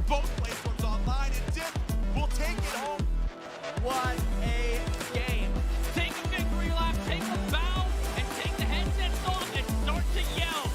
Both platforms online, and Dip will take it home. What a game. Take a victory lap, take a bow, and take the headsets off and start to yell.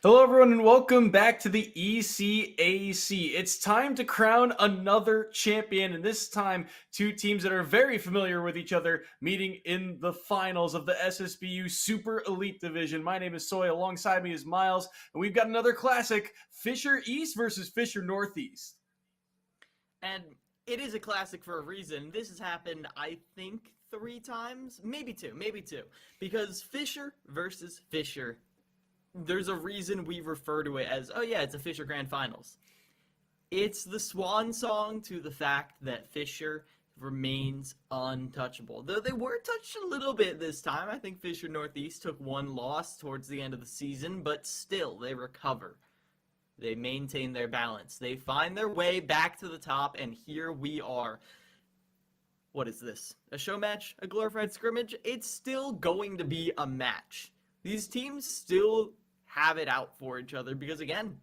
Hello, everyone, and welcome back to the ECAC. It's time to crown another champion, and this time, two teams that are very familiar with each other meeting in the finals of the SSBU Super Elite Division. My name is Soy. Alongside me is Miles, and we've got another classic, Fisher East versus Fisher Northeast. And it is a classic for a reason. This has happened, I think, 3 times? Maybe two. Because Fisher versus Fisher, there's a reason we refer to it as, oh yeah, it's a Fisher Grand Finals. It's the swan song to the fact that Fisher remains untouchable. Though they were touched a little bit this time. I think Fisher Northeast took 1 loss towards the end of the season, but still, they recover. They maintain their balance. They find their way back to the top, and here we are. What is this? A show match? A glorified scrimmage? It's still going to be a match. These teams still have it out for each other because, again,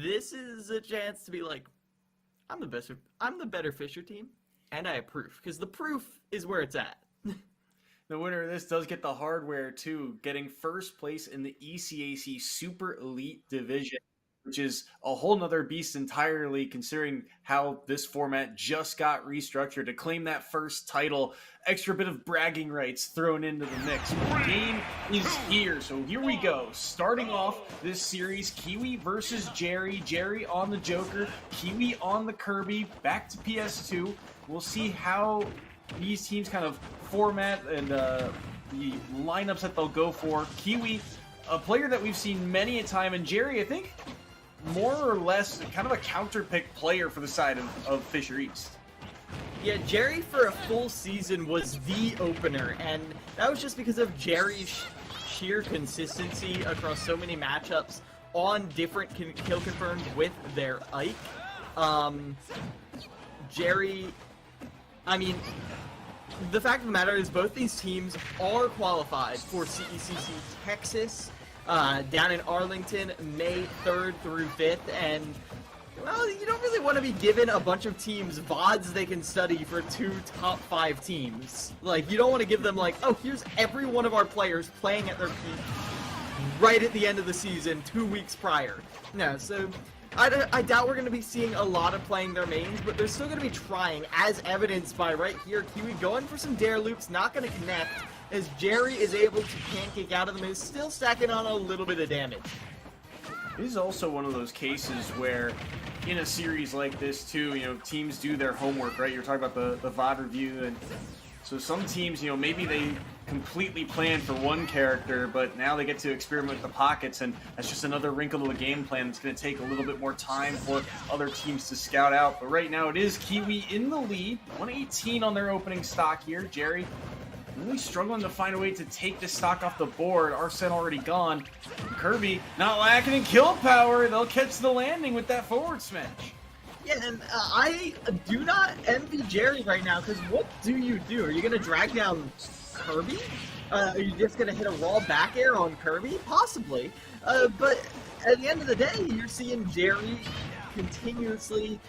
this is a chance to be like, I'm the better Fisher team, and I approve, because the proof is where it's at. The winner of this does get the hardware, too, getting first place in the ECAC Super Elite Division, which is a whole nother beast entirely, considering how this format just got restructured to claim that first title. Extra bit of bragging rights thrown into the mix. The game is here, so here we go. Starting off this series, Kiwi versus Jerry. Jerry on the Joker, Kiwi on the Kirby, back to PS2. We'll see how these teams kind of format and the lineups that they'll go for. Kiwi, a player that we've seen many a time, and Jerry, I think more or less kind of a counter-pick player for the side of Fisher East. Yeah, Jerry for a full season was the opener, and that was just because of Jerry's sheer consistency across so many matchups on different kill confirmed with their Ike. Jerry, I mean, the fact of the matter is both these teams are qualified for CECC Texas down in Arlington, May 3rd through 5th, and well, you don't really want to be given a bunch of teams VODs they can study for 2 top 5 teams. Like, you don't want to give them like, oh, here's every one of our players playing at their peak right at the end of the season 2 weeks prior. No, so I doubt we're going to be seeing a lot of playing their mains, but they're still going to be trying, as evidenced by right here, Kiwi going for some dare loops, not going to connect, as Jerry is able to pancake out of them and is still stacking on a little bit of damage. This is also one of those cases where, in a series like this too, you know, teams do their homework, right? You're talking about the VOD review, and so some teams, you know, maybe they completely plan for one character, but now they get to experiment with the pockets, and that's just another wrinkle to the game plan that's going to take a little bit more time for other teams to scout out. But right now it is Kiwi in the lead, 118 on their opening stock here. Jerry really struggling to find a way to take this stock off the board. Arsene already gone. Kirby not lacking in kill power. They'll catch the landing with that forward smash. Yeah, and I do not envy Jerry right now, because what do? Are you going to drag down Kirby? Are you just going to hit a raw back air on Kirby? Possibly. But at the end of the day, you're seeing Jerry continuously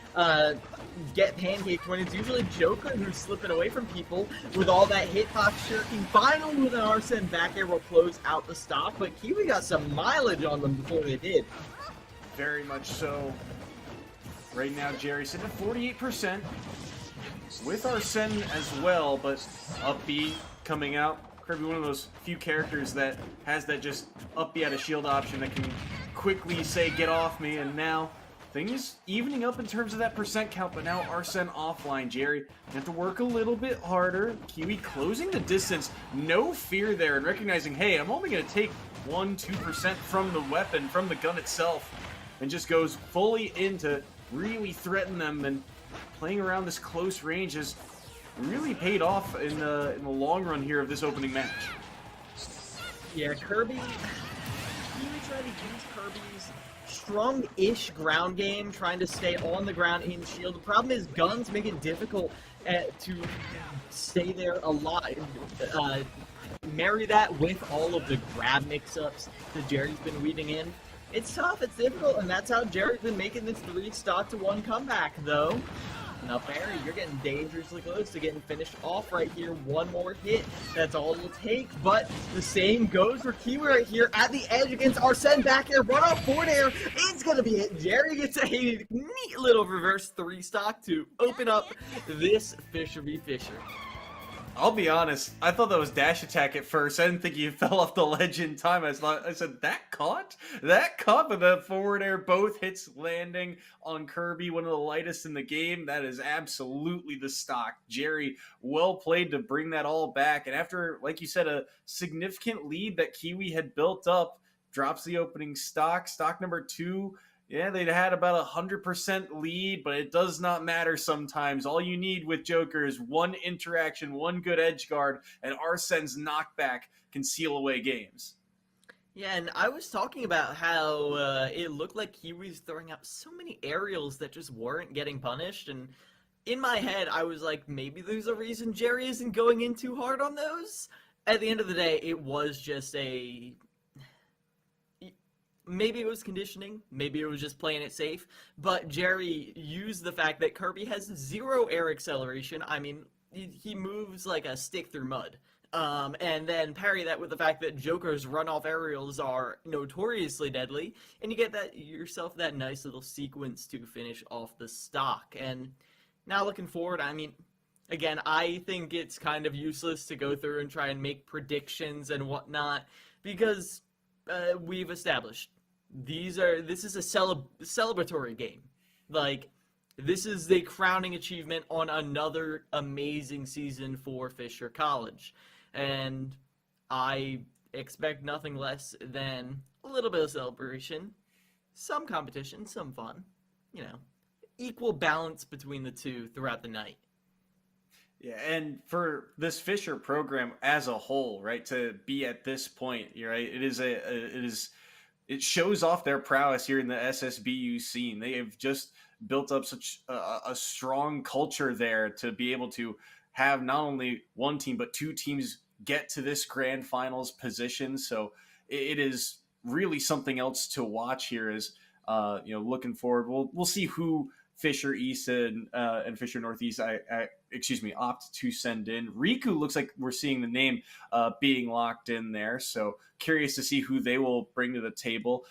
get pancaked when it's usually Joker who's slipping away from people with all that hitbox shirking. Finally, with an Arsene back air will close out the stock, but Kiwi got some mileage on them before they did. Very much so. Right now, Jerry's sitting at 48% with Arsene as well, but upbeat coming out. Kirby, one of those few characters that has that just upbeat out of shield option that can quickly say, get off me, and now things evening up in terms of that percent count, but now Arsene offline. Jerry, you have to work a little bit harder. Kiwi closing the distance, no fear there, and recognizing, hey, I'm only going to take 1-2% from the weapon, from the gun itself, and just goes fully into really threaten them, and playing around this close range has really paid off in the long run here of this opening match. Yeah, Kirby tried to use Kirby's strong-ish ground game, trying to stay on the ground in shield. The problem is guns make it difficult to stay there alive. Marry that with all of the grab mix-ups that Jerry's been weaving in. It's tough, it's difficult, and that's how Jerry's been making this 3-stock-to-1 comeback, though. Now, Barry, you're getting dangerously close to getting finished off right here. One more hit, that's all it'll take, but the same goes for Kiwi right here at the edge against Arsene back air. Run off forward air, it's gonna be it. Jerry gets a neat little reverse 3-stock to open up this Fisher v. Fisher. I'll be honest, I thought that was dash attack at first. I didn't think he fell off the ledge in time. I said, that caught? That caught, but the forward air, both hits landing on Kirby, one of the lightest in the game. That is absolutely the stock. Jerry, well played to bring that all back. And after, like you said, a significant lead that Kiwi had built up, drops the opening stock. Stock number 2. Yeah, they'd had about 100% lead, but it does not matter sometimes. All you need with Joker is one interaction, one good edge guard, and Arsene's knockback can seal away games. Yeah, and I was talking about how it looked like Kiwi's throwing out so many aerials that just weren't getting punished, and in my head, I was like, maybe there's a reason Jerry isn't going in too hard on those. At the end of the day, it was just a... Maybe it was conditioning, maybe it was just playing it safe, but Jerry used the fact that Kirby has 0 air acceleration. I mean, he moves like a stick through mud. And then parry that with the fact that Joker's runoff aerials are notoriously deadly, and you get that yourself that nice little sequence to finish off the stock. And now looking forward, I mean, again, I think it's kind of useless to go through and try and make predictions and whatnot, because we've established this is a celebratory game. Like, this is the crowning achievement on another amazing season for Fisher College. And I expect nothing less than a little bit of celebration. some competition, some fun, equal balance between the two throughout the night. Yeah, and for this Fisher program as a whole, right, to be at this point, right, it shows off their prowess here in the SSBU scene. They have just built up such a strong culture there to be able to have not only one team but two teams get to this grand finals position. So it is really something else to watch here. As looking forward, we'll see who Fisher East and Fisher Northeast, opt to send in. Riku looks like we're seeing the name being locked in there, so curious to see who they will bring to the table.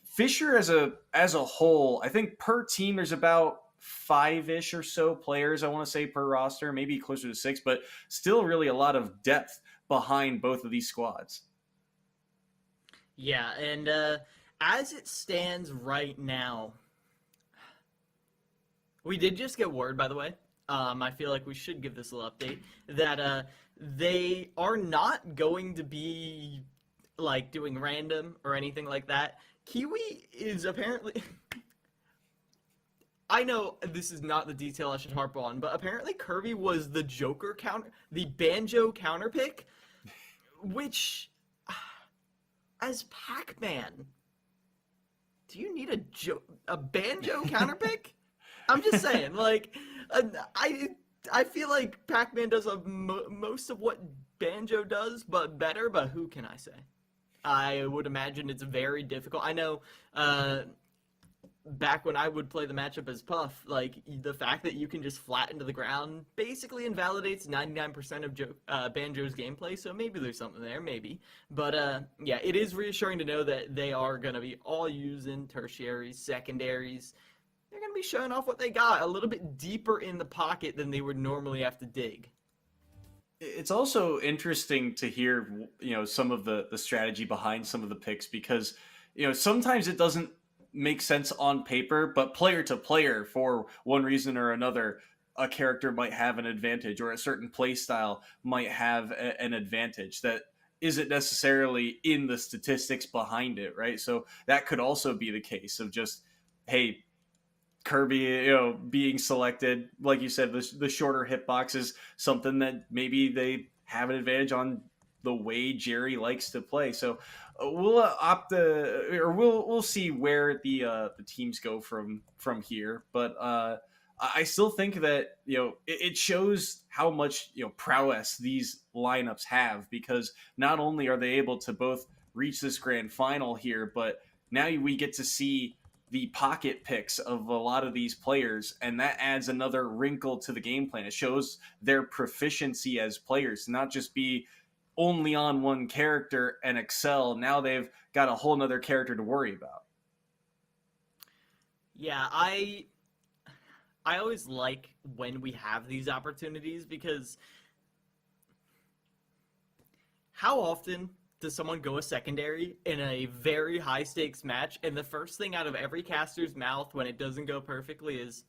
Fisher as a whole, I think per team there's about 5-ish or so players, I want to say, per roster, maybe closer to 6, but still really a lot of depth behind both of these squads. Yeah, and as it stands right now, we did just get word, by the way, I feel like we should give this a little update, that they are not going to be, like, doing random or anything like that. Kiwi is apparently... I know this is not the detail I should harp on, but apparently Kirby was the the Banjo counter pick, which, as Pac-Man, do you need a Banjo counter pick? I'm just saying, like, I feel like Pac-Man does most of what Banjo does, but better, but who can I say? I would imagine it's very difficult. I know, back when I would play the matchup as Puff, like, the fact that you can just flatten to the ground basically invalidates 99% of Banjo's gameplay, so maybe there's something there, maybe. But, yeah, it is reassuring to know that they are going to be all using tertiaries, secondaries. They're going to be showing off what they got a little bit deeper in the pocket than they would normally have to dig. It's also interesting to hear, some of the strategy behind some of the picks, because, sometimes it doesn't make sense on paper, but player to player, for one reason or another, a character might have an advantage, or a certain play style might have an advantage that isn't necessarily in the statistics behind it, right? So that could also be the case of just, hey, Kirby, being selected, like you said, the shorter hitbox is something that maybe they have an advantage on the way Jerry likes to play. So we'll see where the teams go from here. But I still think that it shows how much prowess these lineups have, because not only are they able to both reach this grand final here, but now we get to see the pocket picks of a lot of these players, and that adds another wrinkle to the game plan. It shows their proficiency as players, not just be only on one character and excel. Now they've got a whole nother character to worry about. Yeah, I always like when we have these opportunities, because how often does someone go a secondary in a very high stakes match, and the first thing out of every caster's mouth when it doesn't go perfectly is,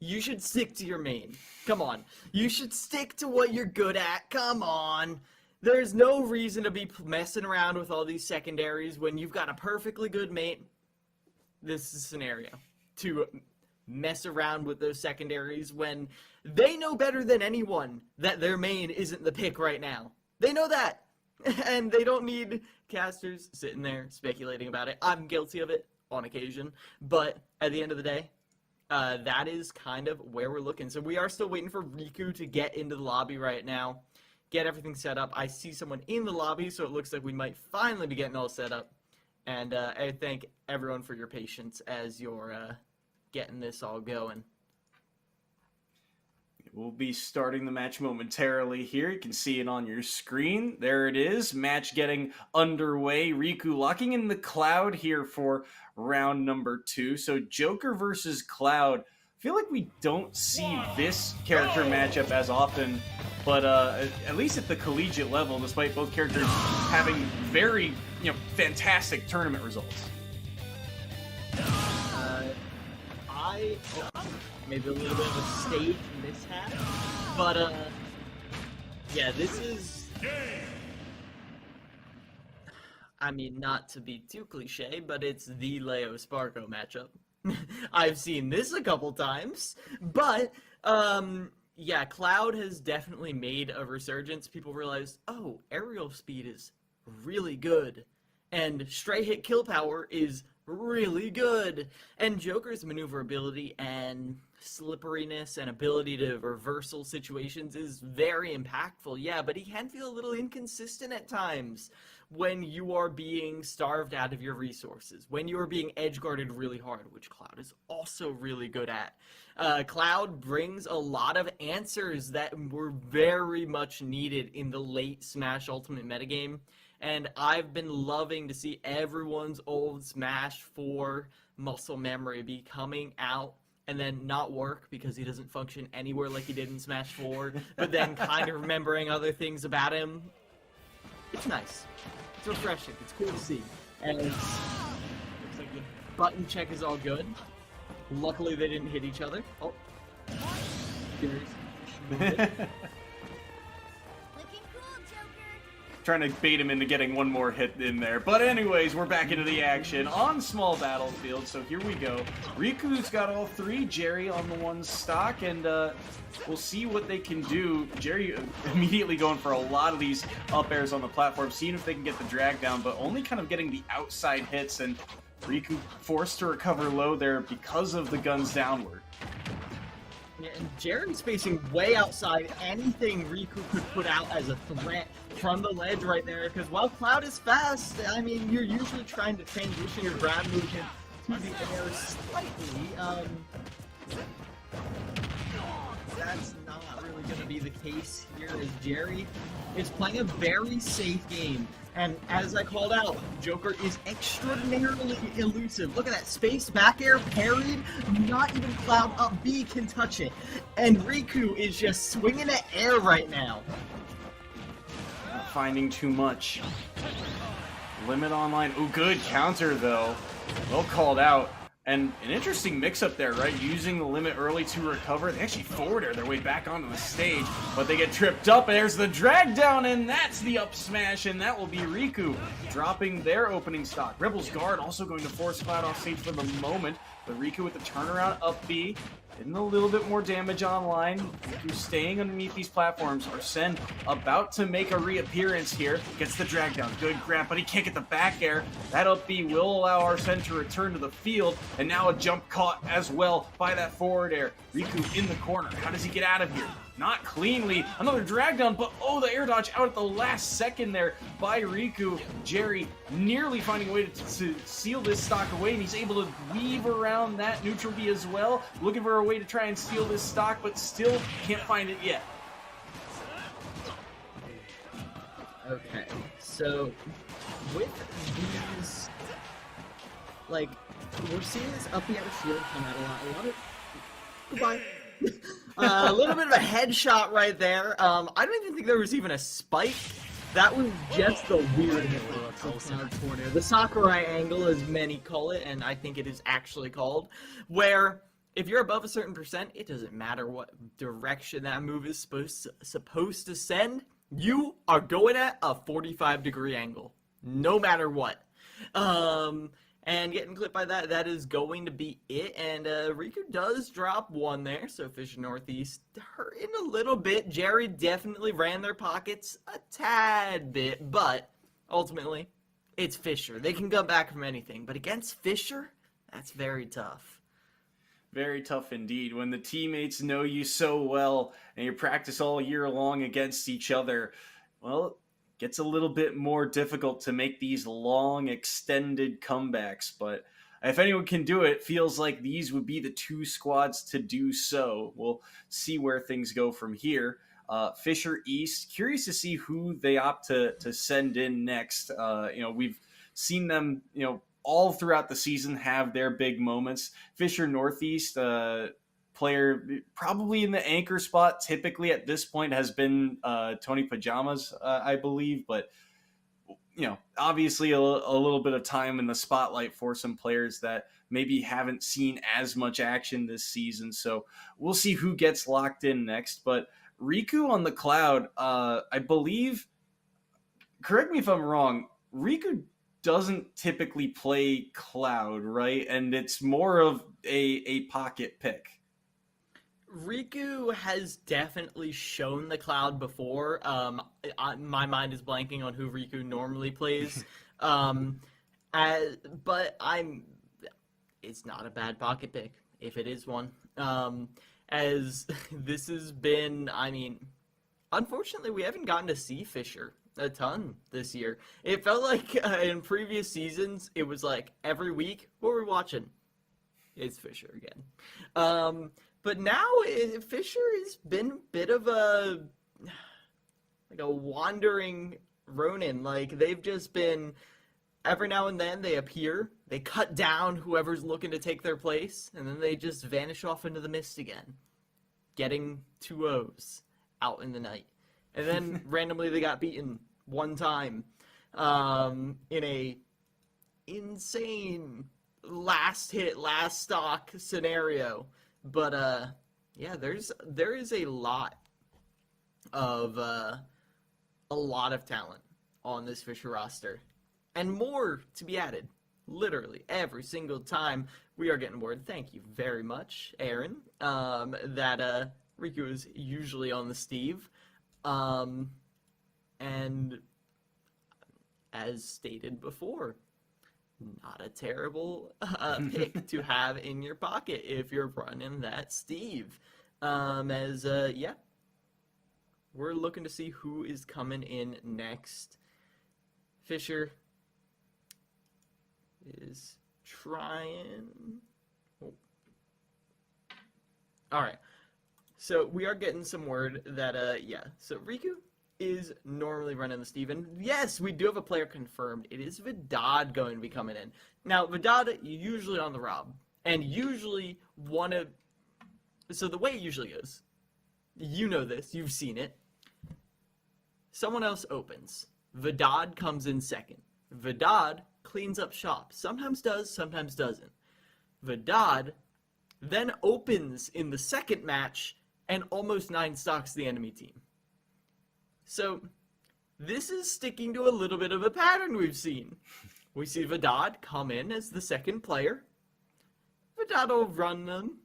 you should stick to your main. Come on. You should stick to what you're good at. Come on. There's no reason to be messing around with all these secondaries when you've got a perfectly good main. This is a scenario to mess around with those secondaries when they know better than anyone that their main isn't the pick right now. They know that. And they don't need casters sitting there speculating about it. I'm guilty of it on occasion. But at the end of the day, that is kind of where we're looking. So we are still waiting for Riku to get into the lobby right now, get everything set up. I see someone in the lobby, so it looks like we might finally be getting all set up. And I thank everyone for your patience as you're getting this all going. We'll be starting the match momentarily here. You can see it on your screen. There it is. Match getting underway. Riku locking in the Cloud here for round number 2. So Joker versus Cloud. I feel like we don't see this character matchup as often, but at least at the collegiate level, despite both characters having very, fantastic tournament results. Maybe a little bit of a stage mishap, but yeah, this is... I mean, not to be too cliche, but it's the Leo Sparko matchup. I've seen this a couple times, but yeah, Cloud has definitely made a resurgence. People realize, oh, aerial speed is really good, and straight hit kill power is really good, and Joker's maneuverability and slipperiness and ability to reversal situations is very impactful. Yeah, but he can feel a little inconsistent at times when you are being starved out of your resources, when you are being edge guarded really hard, which Cloud is also really good at. Cloud brings a lot of answers that were very much needed in the late Smash Ultimate metagame, and I've been loving to see everyone's old Smash 4 muscle memory be coming out and then not work because he doesn't function anywhere like he did in Smash 4, but then kind of remembering other things about him. It's nice. It's refreshing. It's cool to see. And looks like the button check is all good. Luckily, they didn't hit each other. Oh. Trying to bait him into getting one more hit in there. But anyways, we're back into the action on small battlefield. So here we go. Riku's got all three. Jerry on the one stock, and we'll see what they can do. Jerry immediately going for a lot of these up airs on the platform, seeing if they can get the drag down, but only kind of getting the outside hits, and Riku forced to recover low there because of the guns downward. Yeah, and Jerry's facing way outside anything Riku could put out as a threat from the ledge right there, because while Cloud is fast, I mean, you're usually trying to transition your grab movement to the air slightly. That's not really going to be the case here, as Jerry is playing a very safe game. And as I called out, Joker is extraordinarily elusive. Look at that space back air parried. Not even Cloud up B can touch it. And Riku is just swinging at air right now. Not finding too much. Limit online. Ooh, good counter though. Well called out. And an interesting mix-up there, right? Using the limit early to recover. They actually forward air their way back onto the stage, but they get tripped up. There's the drag down, and that's the up smash, and that will be Riku dropping their opening stock. Rebel's guard also going to force Cloud off stage for the moment, but Riku with the turnaround up B. Getting a little bit more damage online. Riku staying underneath these platforms. Arsene about to make a reappearance here. Gets the drag down. Good grab, but he can't get the back air. That up B will allow Arsene to return to the field. And now a jump caught as well by that forward air. Riku in the corner. How does he get out of here? Not cleanly. Another drag down, but oh, the air dodge out at the last second there by Riku. Jerry nearly finding a way to seal this stock away, and he's able to weave around that neutral B as well. Looking for a way to try and steal this stock, but still can't find it yet. Okay, so with these, like, we're seeing this up the air shield come out a lot of... Goodbye. A little bit of a headshot right there. I don't even think there was even a spike. That was just the weird hit from Cloud Corner. The Sakurai angle, as many call it, and I think it is actually called, where if you're above a certain percent, it doesn't matter what direction that move is supposed to send. You are going at a 45-degree angle, no matter what. And getting clipped by that, that is going to be it. And Riku does drop one there, so Fisher Northeast hurting a little bit. Jerry definitely ran their pockets a tad bit, but ultimately, it's Fisher. They can come back from anything, but against Fisher, that's very tough. Very tough indeed. When the teammates know you so well and you practice all year long against each other, well, gets a little bit more difficult to make these long, extended comebacks. But if anyone can do it, feels like these would be the two squads to do so. We'll see where things go from here. Fisher East, curious to see who they opt to send in next. We've seen them, all throughout the season have their big moments. Fisher Northeast, player probably in the anchor spot typically at this point has been Tony Pajamas, I believe, but obviously a little bit of time in the spotlight for some players that maybe haven't seen as much action this season, so we'll see who gets locked in next. But Riku on the Cloud, I believe, correct me if I'm wrong, Riku doesn't typically play Cloud, right? And it's more of a pocket pick. Riku has definitely shown the Cloud before. My mind is blanking on who Riku normally plays. But it's not a bad pocket pick, if it is one. As this has been, I mean, unfortunately, we haven't gotten to see Fisher a ton this year. It felt like in previous seasons, it was like every week, what we're watching, it's Fisher again. But now Fisher has been a bit of a wandering Ronin. Like, they've just been, every now and then they appear, they cut down whoever's looking to take their place, and then they just vanish off into the mist again, getting 2-0s out in the night. And then randomly they got beaten one time in a insane last hit, last stock scenario. But yeah, there is a lot of talent on this Fisher roster, and more to be added. Literally every single time we are getting word. Thank you very much, Aaron. That Riku is usually on the Steve, and as stated before, not a terrible pick to have in your pocket if you're running that Steve. Yeah, we're looking to see who is coming in next. Fisher is trying. Oh. All right. So we are getting some word that yeah. So Riku is normally running the Steve, and yes, we do have a player confirmed. It is Vidad going to be coming in. Now, Vidad usually on the Rob, and usually so the way it usually goes, you know this, you've seen it. Someone else opens. Vidad comes in second. Vidad cleans up shop. Sometimes does, sometimes doesn't. Vidad then opens in the second match and almost 9 stocks the enemy team. So, this is sticking to a little bit of a pattern we've seen. We see Vidad come in as the second player. Vidad will run them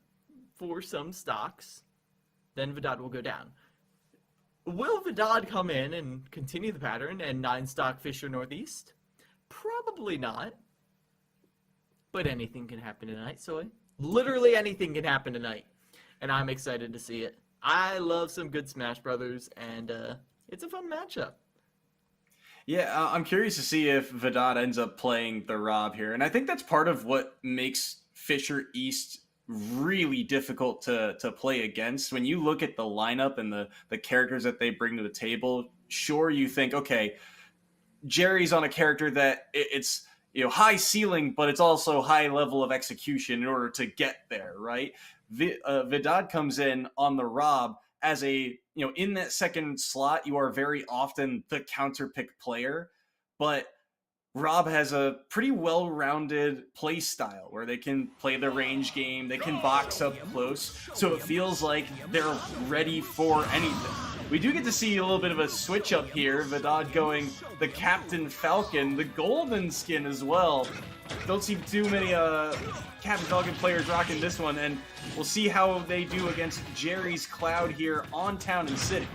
for some stocks. Then Vidad will go down. Will Vidad come in and continue the pattern and 9-stock Fisher Northeast? Probably not. But anything can happen tonight, Soy. Literally anything can happen tonight. And I'm excited to see it. I love some good Smash Brothers, and it's a fun matchup. Yeah, I'm curious to see if Vidad ends up playing the Rob here. And I think that's part of what makes Fisher East really difficult to play against. When you look at the lineup and the characters that they bring to the table, sure, you think, okay, Jerry's on a character that it's high ceiling, but it's also high level of execution in order to get there, right? Vidad comes in on the Rob as in that second slot, you are very often the counter pick player, but Rob has a pretty well-rounded play style where they can play the range game, they can box up close, so it feels like they're ready for anything. We do get to see a little bit of a switch up here, Vidad going the Captain Falcon, the golden skin as well. Don't see too many Captain Falcon players rocking this one, and we'll see how they do against Jerry's Cloud here on Town and City.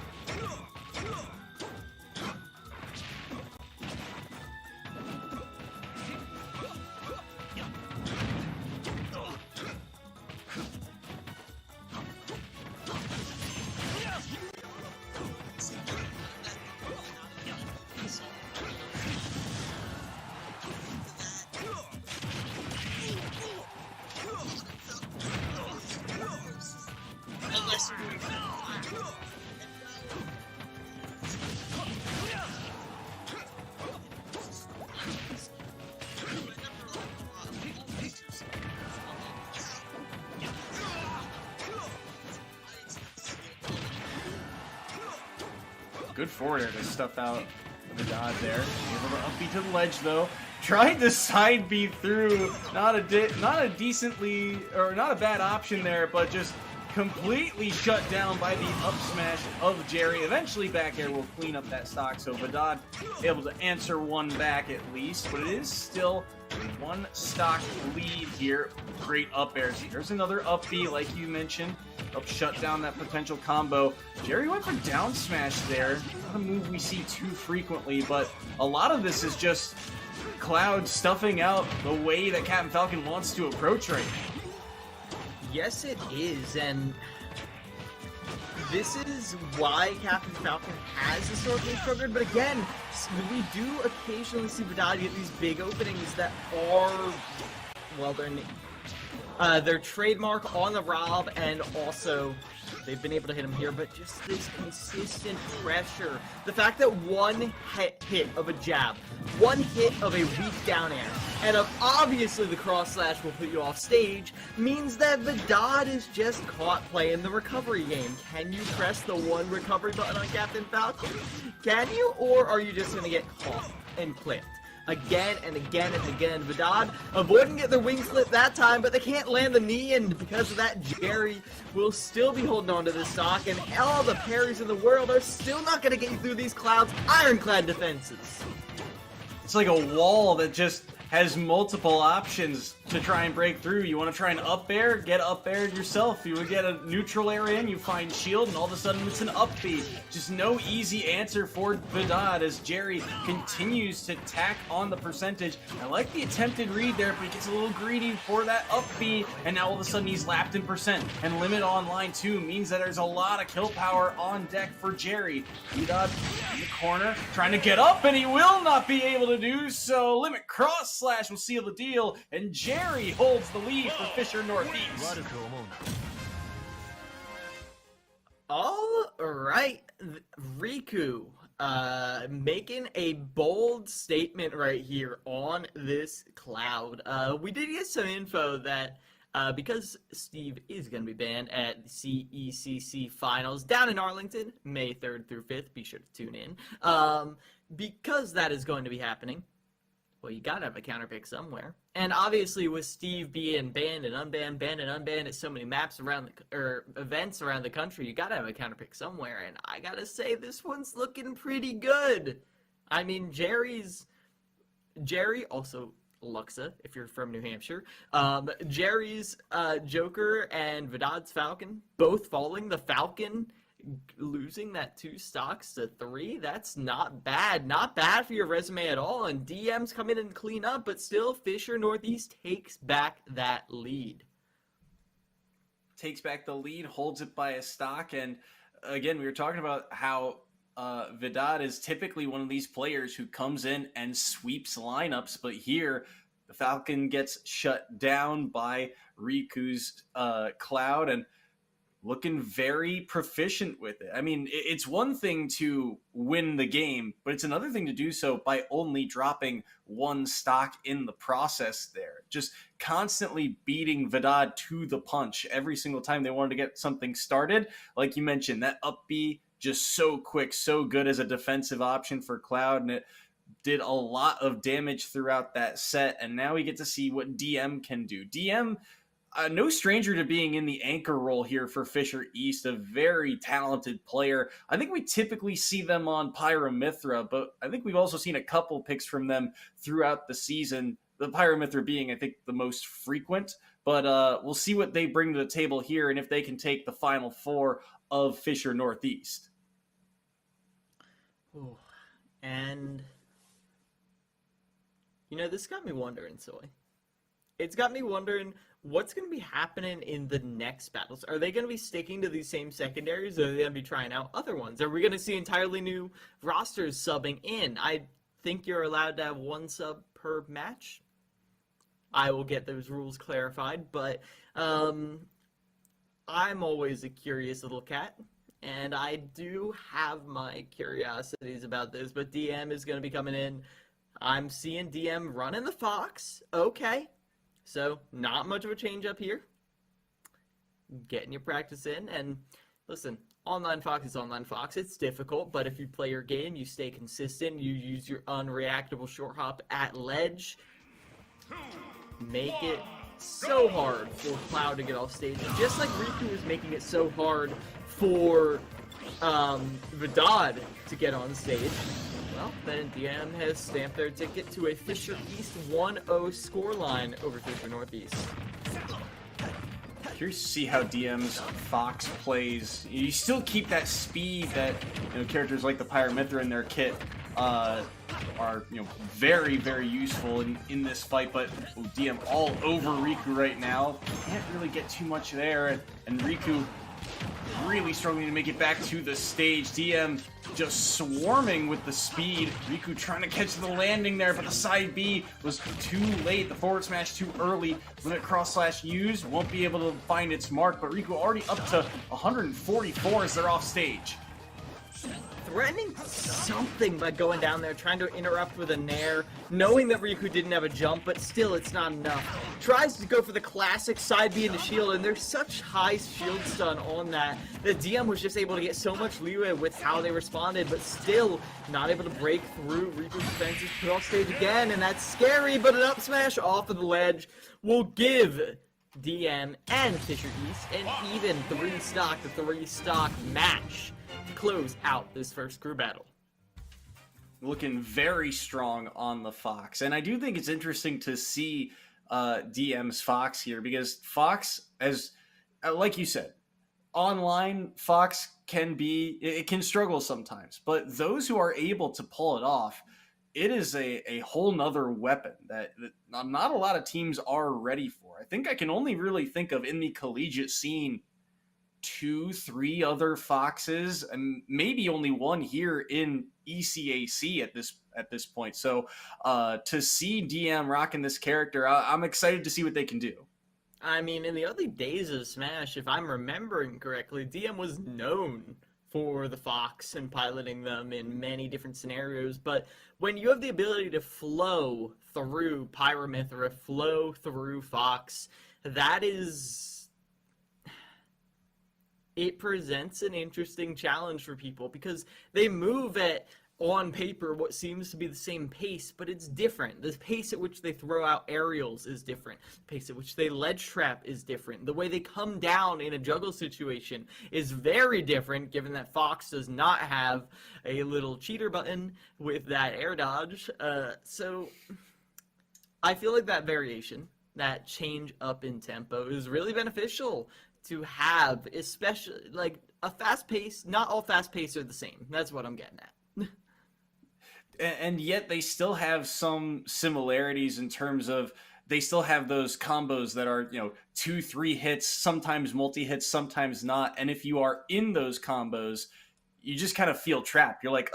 Good forward air to stuff out the dodge there. Able to upbeat to the ledge though. Trying to side B through. Not a decently, or not a bad option there, but just completely shut down by the up smash of Jerry. Eventually back air will clean up that stock, so Vidad able to answer one back at least, but it is still one stock lead here. Great up airs. There's another up B like you mentioned. Up shut down that potential combo. Jerry went for down smash there. Not a move we see too frequently, but a lot of this is just Cloud stuffing out the way that Captain Falcon wants to approach right now. Yes, it is, and this is why Captain Falcon has historically struggled, but again, we do occasionally see Vidal get these big openings that are, well, they're trademark on the Rob, and also they've been able to hit him here, but just this consistent pressure. The fact that one hit of a jab, one hit of a weak down air, and of obviously the cross slash will put you off stage, means that Vidal is just caught playing the recovery game. Can you press the one recovery button on Captain Falcon? Can you, or are you just going to get caught and clipped? Again and again and again. Vidal avoiding get their wing slip that time, but they can't land the knee, and because of that, Jerry will still be holding on to this stock, and all the parries in the world are still not going to get you through these Cloud's ironclad defenses. It's like a wall that just has multiple options to try and break through. You want to try and up air, get up aired yourself. You would get a neutral area and you find shield, and all of a sudden it's an up B. Just no easy answer for Vidal as Jerry continues to tack on the percentage. I like the attempted read there, but he gets a little greedy for that up B, and now all of a sudden he's lapped in percent. And limit on line 2 means that there's a lot of kill power on deck for Jerry. Vidal in the corner, trying to get up, and he will not be able to do so. Limit cross slash will seal the deal, and Jerry holds the lead for Fisher Northeast. All right, Riku making a bold statement right here on this Cloud. We did get some info that because Steve is going to be banned at the CECC Finals down in Arlington, May 3rd through 5th, be sure to tune in. Because that is going to be happening, well, you gotta have a counterpick somewhere. And obviously with Steve being banned and unbanned at so many maps around events around the country, you gotta have a counterpick somewhere, and I gotta say this one's looking pretty good. I mean, Jerry, also Luxa, if you're from New Hampshire, Jerry's Joker and Vidad's Falcon, both falling. The Falcon losing that 2 stocks to 3, that's not bad. Not bad for your resume at all, and DMs come in and clean up, but still Fisher Northeast takes back that lead. Takes back the lead, holds it by a stock, and again, we were talking about how Vidal is typically one of these players who comes in and sweeps lineups, but here the Falcon gets shut down by Riku's Cloud, and looking very proficient with it. I mean, it's one thing to win the game, but it's another thing to do so by only dropping 1 stock in the process there. Just constantly beating Vidal to the punch every single time they wanted to get something started. Like you mentioned, that up B, just so quick, so good as a defensive option for Cloud, and it did a lot of damage throughout that set, and now we get to see what DM can do. DM, no stranger to being in the anchor role here for Fisher East, a very talented player. I think we typically see them on Pyramithra, but I think we've also seen a couple picks from them throughout the season, the Pyramithra being, I think, the most frequent. But we'll see what they bring to the table here and if they can take the Final Four of Fisher Northeast. Ooh. And, you know, this got me wondering, Soy. It's got me wondering what's going to be happening in the next battles. Are they going to be sticking to these same secondaries, or are they going to be trying out other ones? Are we going to see entirely new rosters subbing in? I think you're allowed to have 1 sub per match. I will get those rules clarified, but I'm always a curious little cat, and I do have my curiosities about this, but DM is going to be coming in. I'm seeing DM running the Fox. Okay. So, not much of a change up here. Getting your practice in, and listen, online Fox is online Fox. It's difficult, but if you play your game, you stay consistent, you use your unreactable short hop at ledge, make it so hard for Cloud to get off stage, just like Riku was making it so hard for Vidad to get on stage. Well, then DM has stamped their ticket to a Fisher East 1-0 scoreline over Fisher Northeast. Curious to see how DM's Fox plays. You still keep that speed that characters like the Pyramithra in their kit are very, very useful in this fight, but DM all over Riku right now. Can't really get too much there, and Riku really struggling to make it back to the stage. DM just swarming with the speed. Riku trying to catch the landing there, but the side B was too late. The forward smash too early. Limit cross slash used, won't be able to find its mark, but Riku already up to 144 as they're off stage. Threatening something by going down there, trying to interrupt with a nair, knowing that Riku didn't have a jump, but still it's not enough. Tries to go for the classic side B into shield, and there's such high shield stun on that DM was just able to get so much leeway with how they responded, but still not able to break through. Riku's defense is put off stage again, and that's scary, but an up smash off of the ledge will give DM and Fisher East an even 3-stock match to close out this first crew battle. Looking very strong on the Fox, and I do think it's interesting to see DM's Fox here, because Fox, as like you said, online Fox it can struggle sometimes, but those who are able to pull it off, it is a whole nother weapon that not a lot of teams are ready for. I think I can only really think of in the collegiate scene 2-3 other Foxes, and maybe only one here in ECAC at this point. So to see DM rocking this character, I'm excited to see what they can do. I mean, in the early days of Smash, if I'm remembering correctly, DM was known for the Fox and piloting them in many different scenarios, but when you have the ability to flow through Pyramithra, flow through Fox, it presents an interesting challenge for people, because they move at, on paper, what seems to be the same pace, but it's different. The pace at which they throw out aerials is different. The pace at which they ledge trap is different. The way they come down in a juggle situation is very different, given that Fox does not have a little cheater button with that air dodge. So I feel like that variation, that change up in tempo, is really beneficial to have, especially like a fast pace. Not all fast pace are the same. That's what I'm getting at. And yet they still have some similarities in terms of they still have those combos that are 2-3 hits, sometimes multi-hits, sometimes not. And if you are in those combos, you just kind of feel trapped. You're like,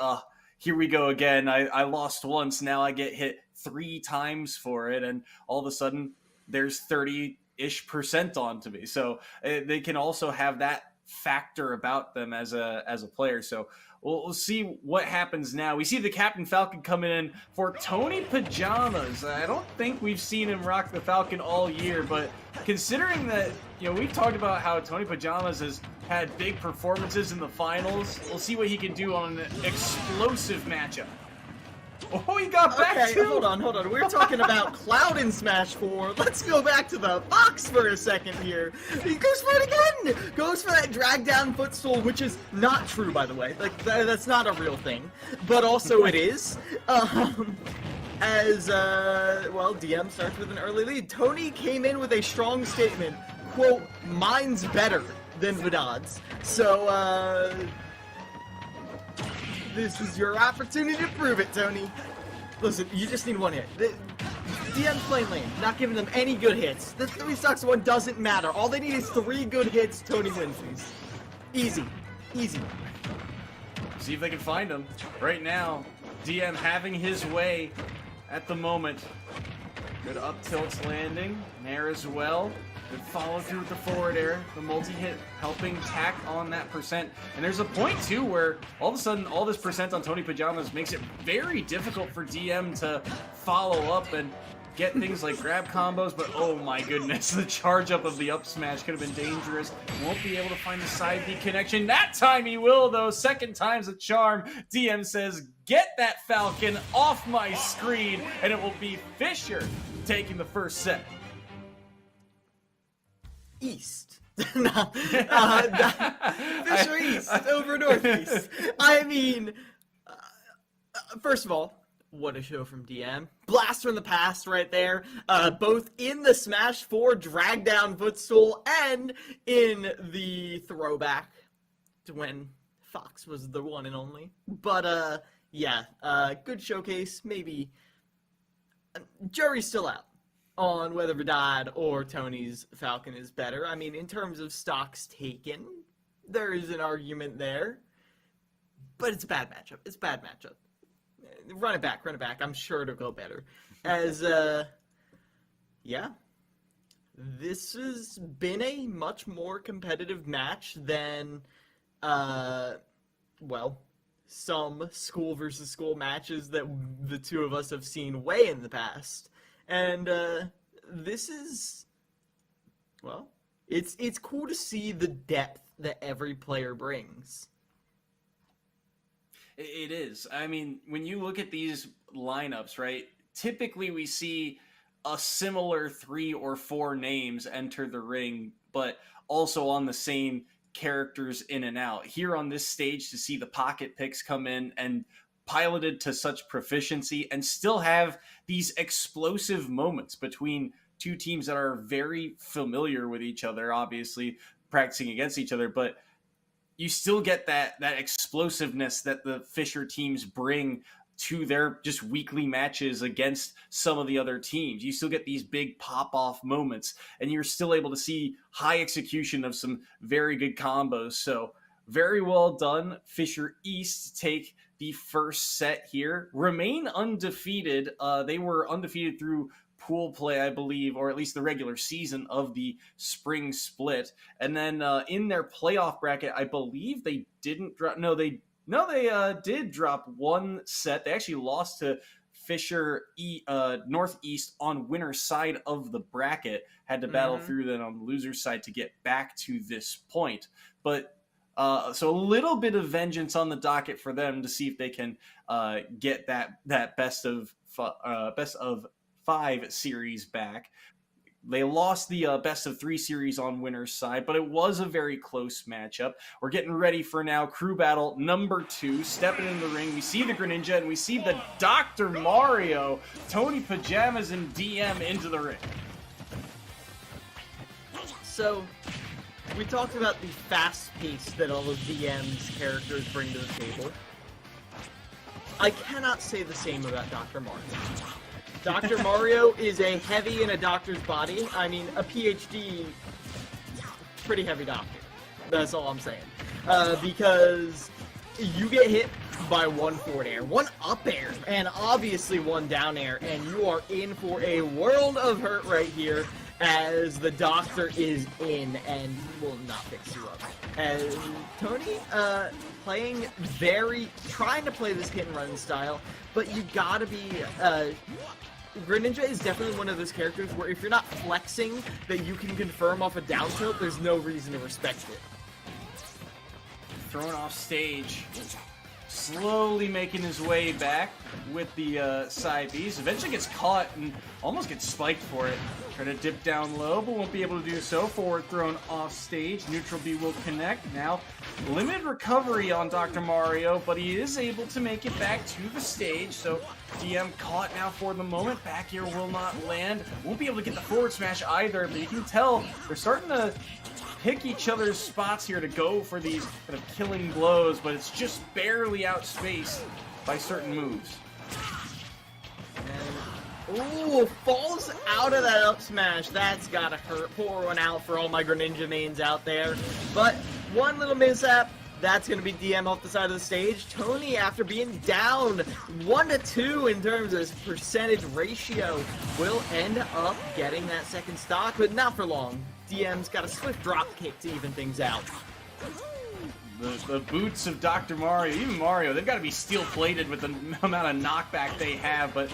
here we go again. I lost once, now I get hit 3 times for it, and all of a sudden there's 30-ish% onto me. So they can also have that factor about them as a player. So we'll see what happens now. We see the Captain Falcon coming in for Tony Pajamas. I don't think we've seen him rock the Falcon all year, but considering that, we've talked about how Tony Pajamas has had big performances in the finals, we'll see what he can do on an explosive matchup. Oh, he got back too! Hold on. We're talking about Cloud in Smash 4. Let's go back to the Fox for a second here. He goes for it again! Goes for that drag down footstool, which is not true, by the way. Like, that's not a real thing. But also it is. DM starts with an early lead. Tony came in with a strong statement. Quote, mine's better than Vidad's. So, this is your opportunity to prove it, Tony. Listen, you just need one hit. DM's playing lane, not giving them any good hits. The 3 stocks one doesn't matter. All they need is 3 good hits. Tony wins these. Easy. See if they can find him. Right now, DM having his way at the moment. Good up tilts landing. Nair as well. Good follow through with the forward air. The multi-hit helping tack on that percent. And there's a point, too, where all of a sudden all this percent on Tony Pajamas makes it very difficult for DM to follow up and get things like grab combos. But oh my goodness, the charge up of the up smash could have been dangerous. Won't be able to find the side B connection. That time he will, though. Second time's a charm. DM says, get that Falcon off my screen. And it will be Fisher taking the first set. East. No, Fisher East over Northeast. I mean, first of all, what a show from DM. Blast from the past right there. Both in the Smash 4 drag down footstool and in the throwback to when Fox was the one and only. But, yeah, good showcase. Maybe jury's still out on whether Vidad or Tony's Falcon is better. I mean, in terms of stocks taken, there is an argument there. But it's a bad matchup. It's a bad matchup. Run it back. I'm sure it'll go better. As, yeah. This has been a much more competitive match than, well, some school versus school matches that the two of us have seen way in the past. And, this is, well, it's cool to see the depth that every player brings. It is. I mean, when you look at these lineups, right, typically we see a similar 3 or 4 names enter the ring, but also on the same characters in and out. Here on this stage, to see the pocket picks come in and piloted to such proficiency and still have these explosive moments between two teams that are very familiar with each other, obviously practicing against each other, but you still get that explosiveness that the Fisher teams bring to their just weekly matches against some of the other teams. You still get these big pop-off moments, and you're still able to see high execution of some very good combos. So very well done. Fisher East take the first set here. Remain undefeated. They were undefeated through pool play, I believe, or at least the regular season of the spring split. And then in their playoff bracket, I believe they didn't drop. They did drop one set. They actually lost to Fisher Northeast on winner's side of the bracket. Had to battle through that on the loser's side to get back to this point. But so a little bit of vengeance on the docket for them to see if they can get that best of 5 series back. They lost the best of 3 series on winner's side, but it was a very close matchup. We're getting ready for now crew battle number 2. Stepping in the ring, we see the Greninja and we see the Dr. Mario, Tony Pajamas, and DM into the ring. So, we talked about the fast pace that all of DM's characters bring to the table. I cannot say the same about Dr. Mario. Dr. Mario is a heavy in a doctor's body. I mean, a PhD, pretty heavy doctor. That's all I'm saying. Because you get hit by one forward air, one up air, and obviously one down air, and you are in for a world of hurt right here as the doctor is in and will not fix you up. And Tony, trying to play this hit and run style, but you gotta be, Greninja is definitely one of those characters where if you're not flexing that you can confirm off a down tilt, there's no reason to respect it. Thrown off stage, slowly making his way back with the side Bs. Eventually gets caught and almost gets spiked for it. Try to dip down low, but won't be able to do so. Forward thrown off stage. Neutral B will connect. Now, limited recovery on Dr. Mario, but he is able to make it back to the stage. So, DM caught now for the moment. Back here will not land. Won't be able to get the forward smash either, but you can tell they're starting to pick each other's spots here to go for these kind of killing blows, but it's just barely outspaced by certain moves. Ooh, falls out of that up smash. That's gotta hurt. Pour one out for all my Greninja mains out there. But one little mishap, that's gonna be DM off the side of the stage. Tony, after being down 1-2 in terms of percentage ratio, will end up getting that second stock, but not for long. DM's got a swift drop kick to even things out. The boots of Dr. Mario, even Mario, they've got to be steel-plated with the amount of knockback they have, but,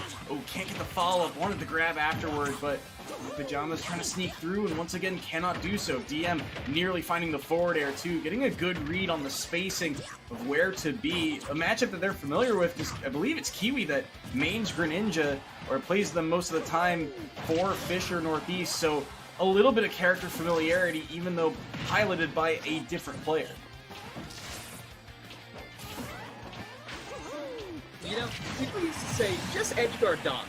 can't get the follow-up. Wanted to grab afterward, but Pajamas trying to sneak through, and once again cannot do so. DM nearly finding the forward air, too, getting a good read on the spacing of where to be. A matchup that they're familiar with, because I believe it's Kiwi that mains Greninja, or plays them most of the time for Fisher Northeast, so a little bit of character familiarity, even though piloted by a different player. You know, people used to say, just edgeguard Doc.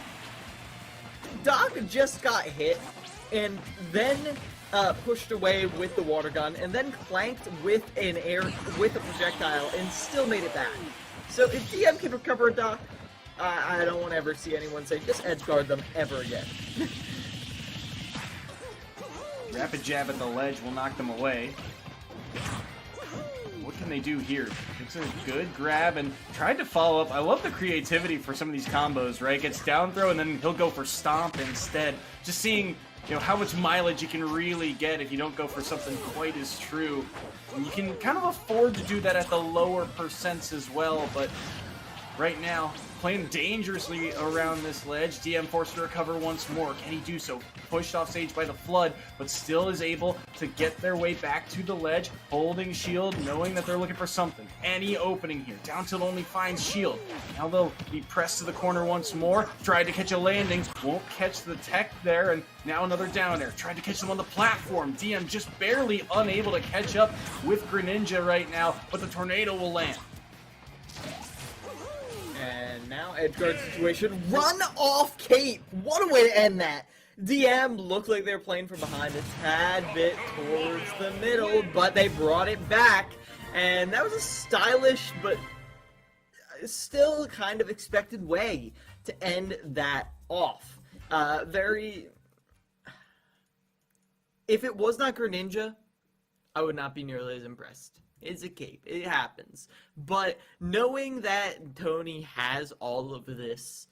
Doc just got hit, and then pushed away with the water gun, and then clanked with a projectile, and still made it back. So if DM can recover a Doc, I don't want to ever see anyone say, just edgeguard them ever again. Rapid jab at the ledge will knock them away. What can they do here? It's a good grab and tried to follow up. I love the creativity for some of these combos, right? Gets down throw and then he'll go for stomp instead. Just seeing, you know, how much mileage you can really get if you don't go for something quite as true. And you can kind of afford to do that at the lower percents as well, but right now, playing dangerously around this ledge. DM forced to recover once more. Can he do so? Pushed off stage by the flood, but still is able to get their way back to the ledge, holding shield, knowing that they're looking for something. Any opening here. Down tilt only finds shield. Now they'll be pressed to the corner once more. Tried to catch a landing. Won't catch the tech there, and now another down air. Tried to catch them on the platform. DM just barely unable to catch up with Greninja right now, but the tornado will land. And now edgeguard situation. Run off Cape! What a way to end that! DM looked like they were playing from behind a tad bit towards the middle, but they brought it back. And that was a stylish, but still kind of expected way to end that off. If it was not Greninja, I would not be nearly as impressed. It's a cape. It happens. But knowing that Tony has all of this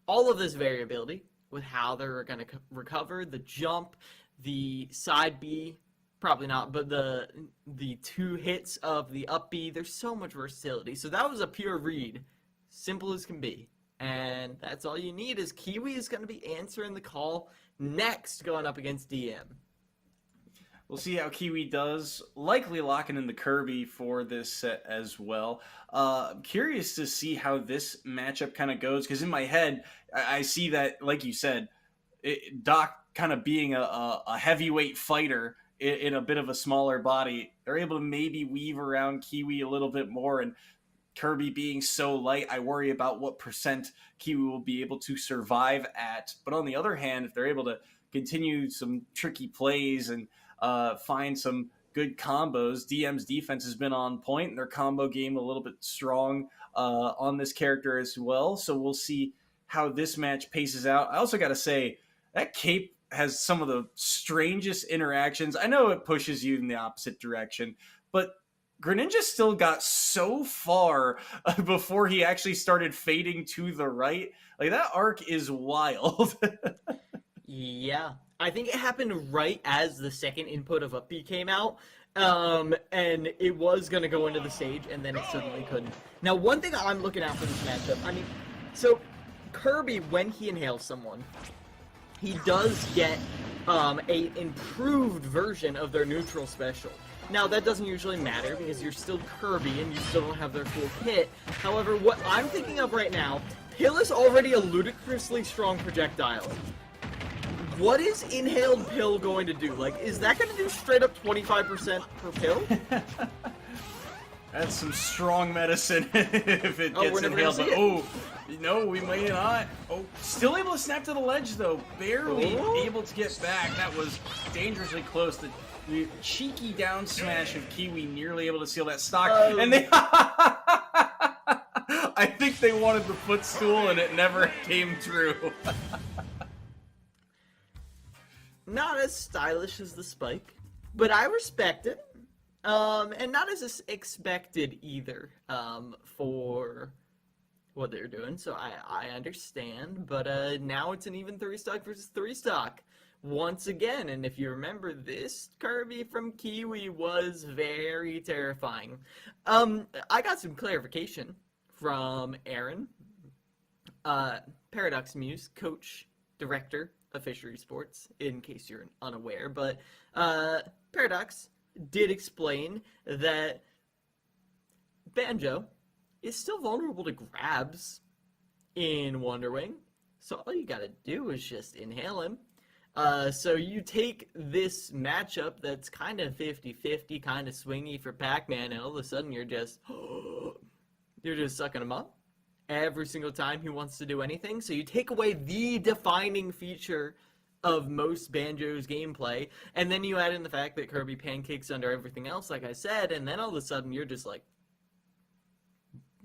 variability with how they're going to recover, the jump, the side B, probably not, but the 2 hits of the up B, there's so much versatility. So that was a pure read. Simple as can be. And that's all you need is Kiwi is going to be answering the call next going up against DM. We'll see how Kiwi does. Likely locking in the Kirby for this set as well. I'm curious to see how this matchup kind of goes, because in my head, I see that, like you said, Doc kind of being a heavyweight fighter in a bit of a smaller body. They're able to maybe weave around Kiwi a little bit more, and Kirby being so light, I worry about what percent Kiwi will be able to survive at. But on the other hand, if they're able to continue some tricky plays and find some good combos. DM's defense has been on point, and their combo game a little bit strong on this character as well. So we'll see how this match paces out. I also got to say, that cape has some of the strangest interactions. I know it pushes you in the opposite direction, but Greninja still got so far before he actually started fading to the right. Like, that arc is wild. Yeah. I think it happened right as the second input of Up B came out, and it was going to go into the stage, and then it suddenly couldn't. Now, one thing I'm looking at for this matchup, I mean, so Kirby, when he inhales someone, he does get a improved version of their neutral special. Now, that doesn't usually matter, because you're still Kirby, and you still don't have their full kit. However, what I'm thinking of right now, Pill is already a ludicrously strong projectile. What is Inhaled Pill going to do? Like, is that going to do straight up 25% per pill? That's some strong medicine if it gets inhaled. But, oh, no, we may not. Oh, still able to snap to the ledge, though. Barely able to get back. That was dangerously close. The cheeky down smash of Kiwi nearly able to seal that stock. And they... I think they wanted the footstool, and it never came true. Not as stylish as the spike, but I respect it. And not as expected either, for what they're doing, so I understand. But now it's an even 3-stock versus 3-stock once again. And if you remember, this Kirby from Kiwi was very terrifying. I got some clarification from Aaron, Paradox Muse, coach, director of Fishery Sports, in case you're unaware. But Paradox did explain that Banjo is still vulnerable to grabs in Wonder Wing, so all you gotta do is just inhale him. So you take this matchup that's kind of 50-50, kind of swingy for Pac-Man, and all of a sudden you're just sucking him up every single time he wants to do anything. So you take away the defining feature of most Banjo's gameplay, and then you add in the fact that Kirby pancakes under everything else, like I said, and then all of a sudden you're just like,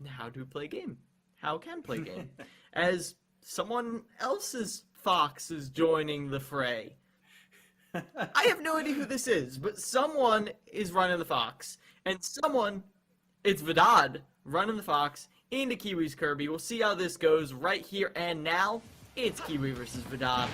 how to play game? How can play game? As someone else's Fox is joining the fray. I have no idea who this is, but someone is running the Fox, and it's Vidad running the Fox into Kiwi's Kirby. We'll see how this goes right here and now. It's Kiwi versus Vidad.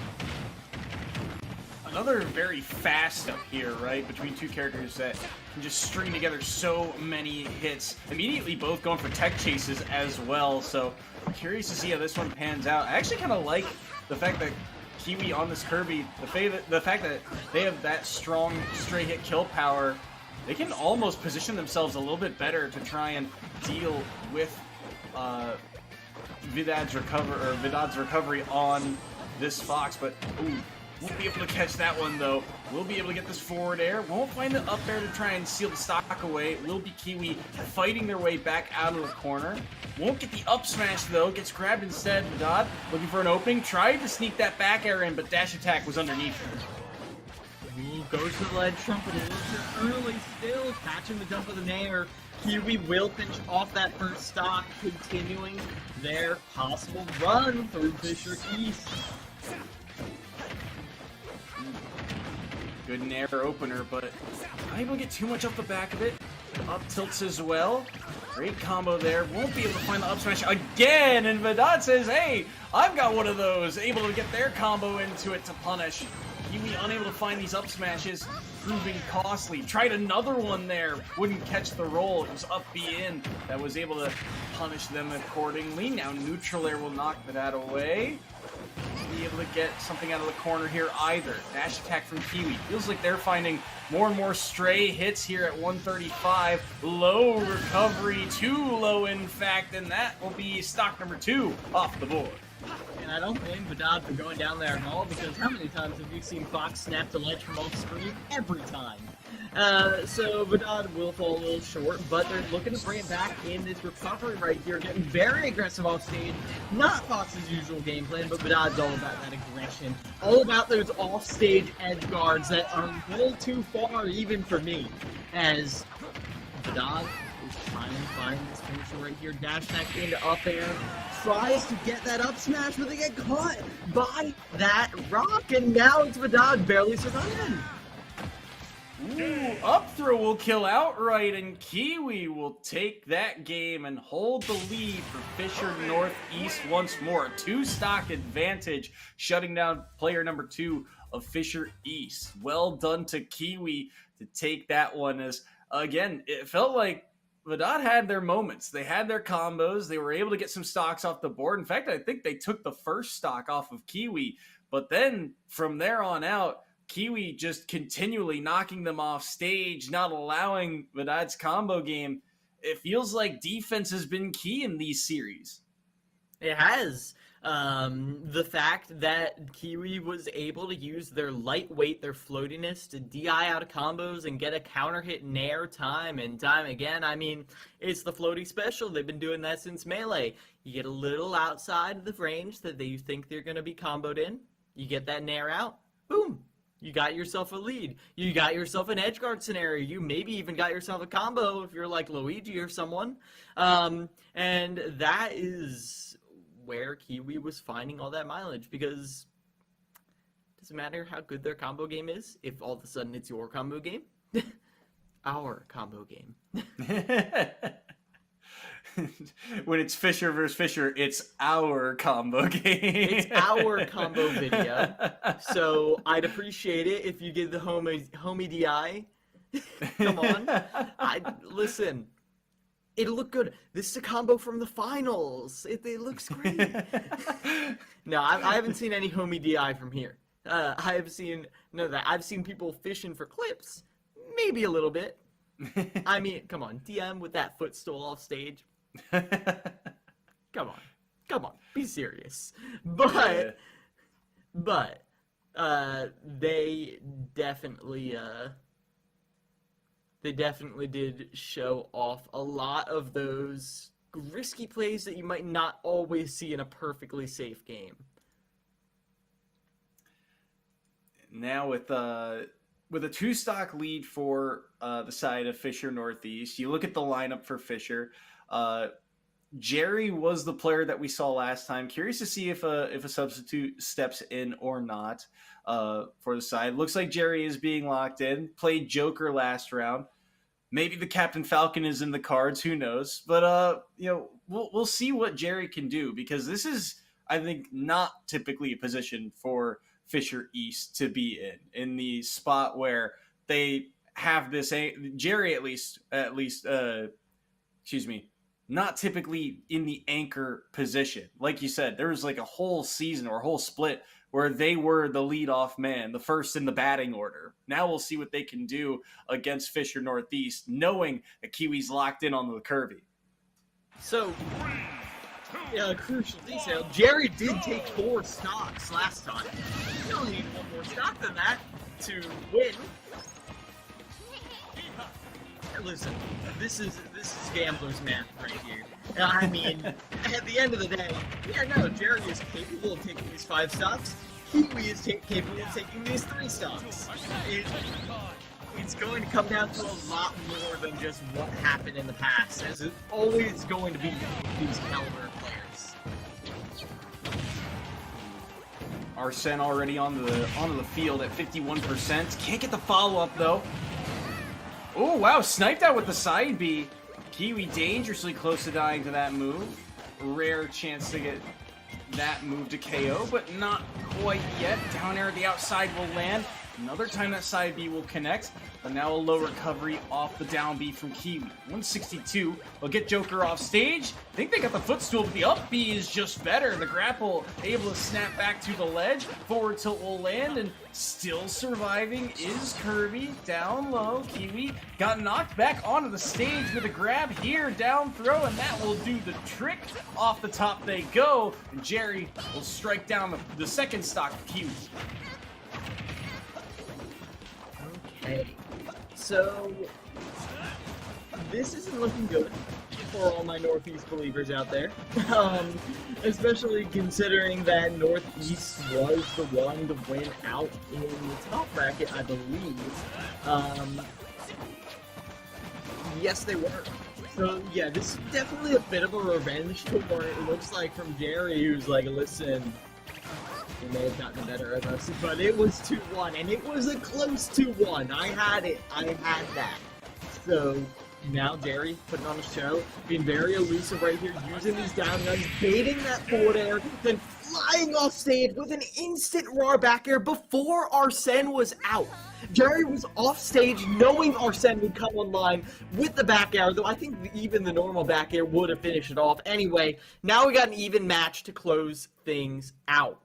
Another very fast up here, right, between two characters that can just string together so many hits. Immediately both going for tech chases as well, so I'm curious to see how this one pans out. I actually kind of like the fact that Kiwi on this Kirby, the fact that they have that strong stray hit kill power, they can almost position themselves a little bit better to try and deal with Vidad's recovery on this Fox, but ooh. Won't be able to catch that one, though. We'll be able to get this forward air. Won't find it up there to try and seal the stock away. It will be Kiwi fighting their way back out of the corner. Won't get the up smash, though. Gets grabbed instead. Vidad looking for an opening. Tried to sneak that back air in, but dash attack was underneath. Goes to the ledge trumpet a little too early still. Catching the jump of the nair. Kiwi will finish off that first stock, continuing their possible run through Fisher East. Good nair opener, but not able to get too much off the back of it. Up tilts as well. Great combo there. Won't be able to find the up smash again, and Vidad says, hey, I've got one of those. Able to get their combo into it to punish. Kiwi unable to find these up smashes, proving costly. Tried another one there. Wouldn't catch the roll. It was up B in that was able to punish them accordingly. Now neutral air will knock that away. Be able to get something out of the corner here either. Dash attack from Kiwi. Feels like they're finding more and more stray hits here at 135. Low recovery, too low in fact, and that will be stock number 2 off the board. And I don't blame Vidad for going down there at all, because how many times have you seen Fox snap the ledge from off screen? Every time. So Vidad will fall a little short, but they're looking to bring it back in this recovery right here, getting very aggressive off stage. Not Fox's usual game plan, but Vidad's all about that aggression. All about those off-stage edge guards that are a little too far even for me. As Vidad is trying to find this finisher right here, dash back into up air, tries to get that up smash, but they get caught by that rock, and now it's Vidad barely surviving. Ooh, up throw will kill outright, and Kiwi will take that game and hold the lead for Fisher Northeast once more. 2-stock advantage, shutting down player number 2 of Fisher East. Well done to Kiwi to take that one, as, again, it felt like Vidad had their moments. They had their combos. They were able to get some stocks off the board. In fact, I think they took the first stock off of Kiwi, but then from there on out, Kiwi just continually knocking them off stage, not allowing Vidad's combo game. It feels like defense has been key in these series. It has. The fact that Kiwi was able to use their lightweight, their floatiness to DI out of combos and get a counter hit nair time and time again. I mean, it's the floaty special. They've been doing that since Melee. You get a little outside of the range that you think they're going to be comboed in. You get that nair out. Boom. You got yourself a lead. You got yourself an edge guard scenario. You maybe even got yourself a combo if you're like Luigi or someone. And that is where Kiwi was finding all that mileage, because it doesn't matter how good their combo game is if all of a sudden it's your combo game. Our combo game. When it's Fisher versus Fisher, it's our combo game. It's our combo video. So I'd appreciate it if you give the homie DI. Come on. Listen. It'll look good. This is a combo from the finals. It looks great. No, I haven't seen any homie DI from here. I've seen people fishing for clips. Maybe a little bit. I mean, come on. DM with that footstool off stage. Come on. Be serious. But They definitely did show off a lot of those risky plays that you might not always see in a perfectly safe game. Now with a 2-stock lead for the side of Fisher Northeast, you look at the lineup for Fisher. Jerry was the player that we saw last time. Curious to see if a substitute steps in or not for the side. Looks like Jerry is being locked in. Played Joker last round. Maybe the Captain Falcon is in the cards. Who knows? But we'll see what Jerry can do, because this is, I think, not typically a position for Fisher East to be in the spot where they have this. Jerry at least not typically in the anchor position. Like you said, there was like a whole season or a whole split where they were the leadoff man, the first in the batting order. Now we'll see what they can do against Fisher Northeast, knowing that Kiwi's locked in on the Kirby. So, crucial detail, Jerry did take 4 stocks last time. You only need 1 more stock than that to win. Listen, this is gambler's math right here. I mean, at the end of the day, Jerry is capable of taking these 5 stocks. Kiwi is capable of taking these 3 stocks. It's going to come down to a lot more than just what happened in the past, as it's always going to be these caliber players. Arsene already onto the field at 51%. Can't get the follow-up, though. Oh, wow, sniped out with the side B. Kiwi dangerously close to dying to that move. Rare chance to get that move to KO, but not quite yet. Down air at the outside will land. Another time that side B will connect, but now a low recovery off the down B from Kiwi. 162 will get Joker off stage. I think they got the footstool, but the up B is just better. The grapple able to snap back to the ledge. Forward tilt will land, and still surviving is Kirby. Down low, Kiwi got knocked back onto the stage with a grab here, down throw, and that will do the trick. Off the top they go, and Jerry will strike down the second stock of Kiwi. Okay, so this isn't looking good for all my Northeast believers out there, especially considering that Northeast was the one to win out in the top bracket, I believe. Yes, they were. So yeah, this is definitely a bit of a revenge tour, it looks like, from Jerry, who's like, listen, we may have gotten better at us, but it was 2-1, and it was a close 2-1. I had it. I had that. So now Jerry putting on a show, being very elusive right here, using these down guns, baiting that forward air, then flying off stage with an instant raw back air before Arsene was out. Jerry was off stage knowing Arsene would come online with the back air, though I think even the normal back air would have finished it off. Anyway, now we got an even match to close things out.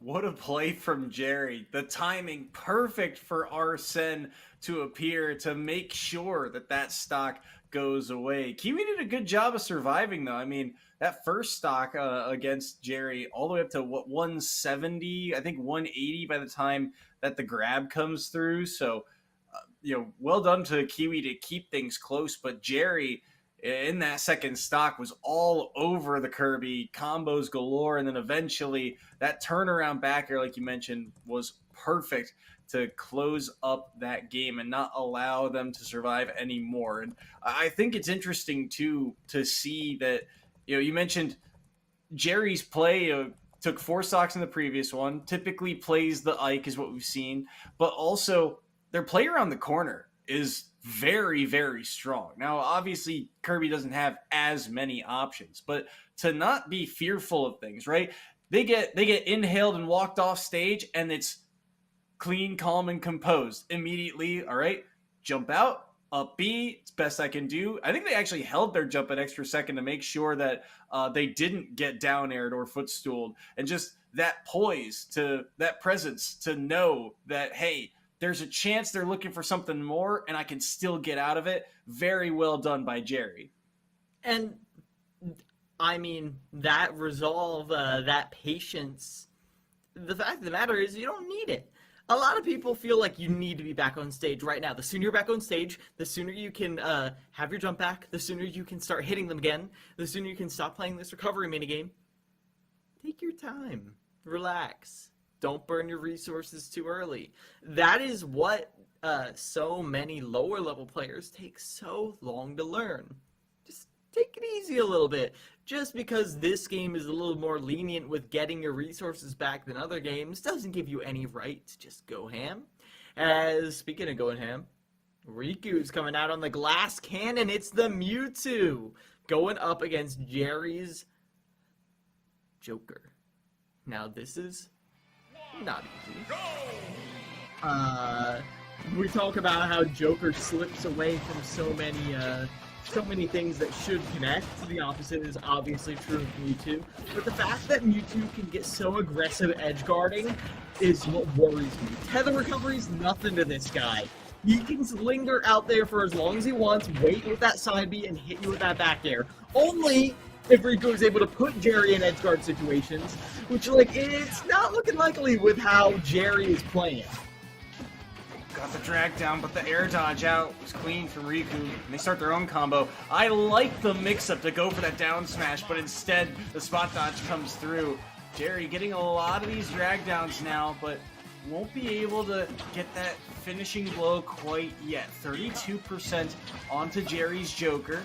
What a play from Jerry. The timing perfect for Arsene to appear to make sure that stock goes away. Kiwi did a good job of surviving, though. I mean, that first stock against Jerry all the way up to, 170? I think 180 by the time that the grab comes through. So, well done to Kiwi to keep things close. But Jerry, in that second stock, was all over the Kirby, combos galore, and then eventually that turnaround back air, like you mentioned, was perfect to close up that game and not allow them to survive anymore. And I think it's interesting too to see that, you mentioned Jerry's play took 4 stocks in the previous one, typically plays the Ike is what we've seen, but also their play around the corner is very, very strong. Now, obviously, Kirby doesn't have as many options, but to not be fearful of things, right? They get inhaled and walked off stage, and it's clean, calm, and composed immediately. All right, jump out, up B, it's best I can do. I think they actually held their jump an extra second to make sure that they didn't get down aired or footstooled, and just that poise, to that presence to know that, hey, there's a chance they're looking for something more, and I can still get out of it. Very well done by Jerry. And, I mean, that resolve, that patience, the fact of the matter is you don't need it. A lot of people feel like you need to be back on stage right now. The sooner you're back on stage, the sooner you can have your jump back, the sooner you can start hitting them again, the sooner you can stop playing this recovery minigame. Take your time. Relax. Don't burn your resources too early. That is what so many lower level players take so long to learn. Just take it easy a little bit. Just because this game is a little more lenient with getting your resources back than other games doesn't give you any right to just go ham. As speaking of going ham, Riku's coming out on the glass cannon. It's the Mewtwo going up against Jerry's Joker. Now this is not easy. We talk about how Joker slips away from so many things that should connect. The opposite is obviously true of Mewtwo. But the fact that Mewtwo can get so aggressive edge guarding is what worries me. Tether recovery is nothing to this guy. He can linger out there for as long as he wants, wait with that side B, and hit you with that back air. Only if Riku is able to put Jerry in edge guard situations, which, like, it's not looking likely with how Jerry is playing. Got the drag down, but the air dodge out was clean from Riku, and they start their own combo. I like the mix-up to go for that down smash, but instead the spot dodge comes through. Jerry getting a lot of these drag downs now, but won't be able to get that finishing blow quite yet. 32% onto Jerry's Joker.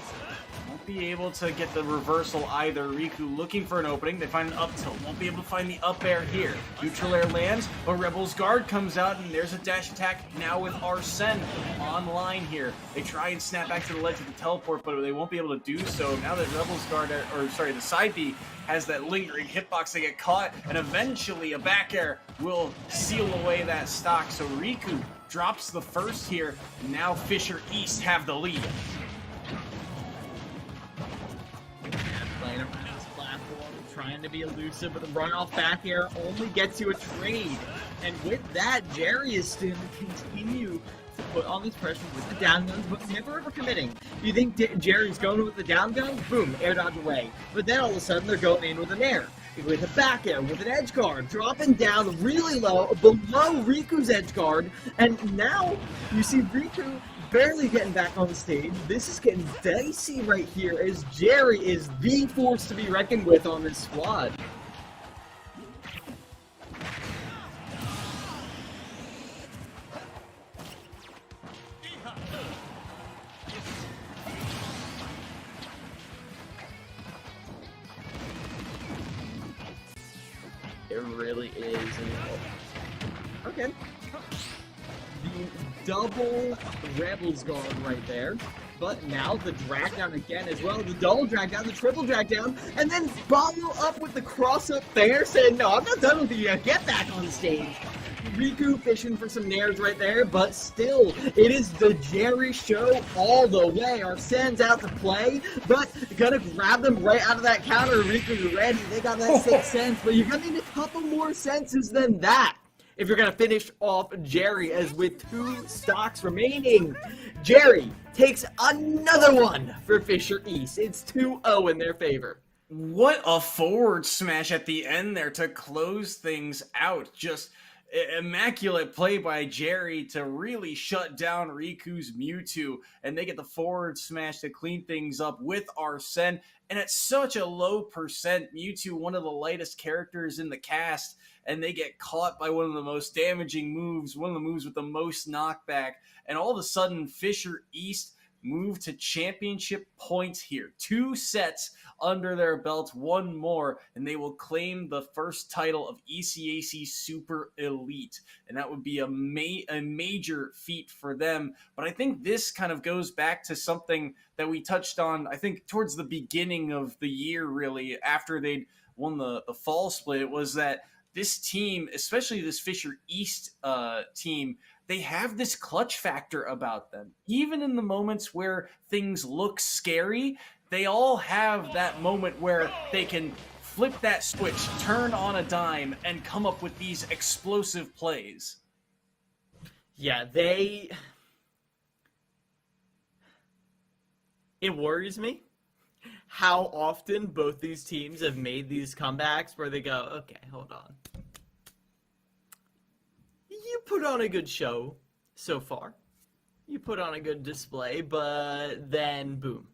Won't be able to get the reversal either. Riku looking for an opening. They find an up tilt. Won't be able to find the up air here. Neutral air lands, but Rebel's guard comes out, and there's a dash attack now with Arsene online here. They try and snap back to the ledge of the teleport, but they won't be able to do so. Now that Rebel's guard, the side B has that lingering hitbox, they get caught, and eventually a back air will seal away that stock. So Riku drops the first here. Now Fisher East have the lead. Playing around this platform, trying to be elusive, but the runoff back air only gets you a trade. And with that, Jerry is still continue to put on this pressure with the down guns, but never ever committing. You think Jerry's going with the down gun? Boom, air dodge away. But then all of a sudden they're going in with an air, with a back air, with an edge guard, dropping down really low, below Riku's edge guard, and now you see Riku barely getting back on the stage. This is getting dicey right here, as Jerry is the force to be reckoned with on this squad. It really is. Okay. The double Rebels guard right there. But now the drag down again as well. The double drag down, the triple drag down, and then follow up with the cross up there, saying, no, I'm not done with you yet. Get back on stage. Riku fishing for some nairs right there, but still, it is the Jerry show all the way. Arsene's out to play, but gonna grab them right out of that counter. Riku's ready. They got that 6 cents, but you're gonna need a couple more senses than that if you're gonna finish off Jerry, as with 2 stocks remaining. Jerry takes another one for Fisher East. It's 2-0 in their favor. What a forward smash at the end there to close things out. Just immaculate play by Jerry to really shut down Riku's Mewtwo, and they get the forward smash to clean things up with Arsene. And at such a low percent, Mewtwo, one of the lightest characters in the cast, and they get caught by one of the most damaging moves, one of the moves with the most knockback, and all of a sudden Fisher East move to championship points here. 2 sets under their belt, 1 more, and they will claim the first title of ECAC Super Elite. And that would be a major feat for them. But I think this kind of goes back to something that we touched on, I think, towards the beginning of the year, really, after they'd won the fall split. It was that this team, especially this Fisher East team, they have this clutch factor about them. Even in the moments where things look scary, they all have that moment where they can flip that switch, turn on a dime, and come up with these explosive plays. Yeah, it worries me how often both these teams have made these comebacks where they go, okay, hold on. put on a good show so far. You put on a good display, but then boom.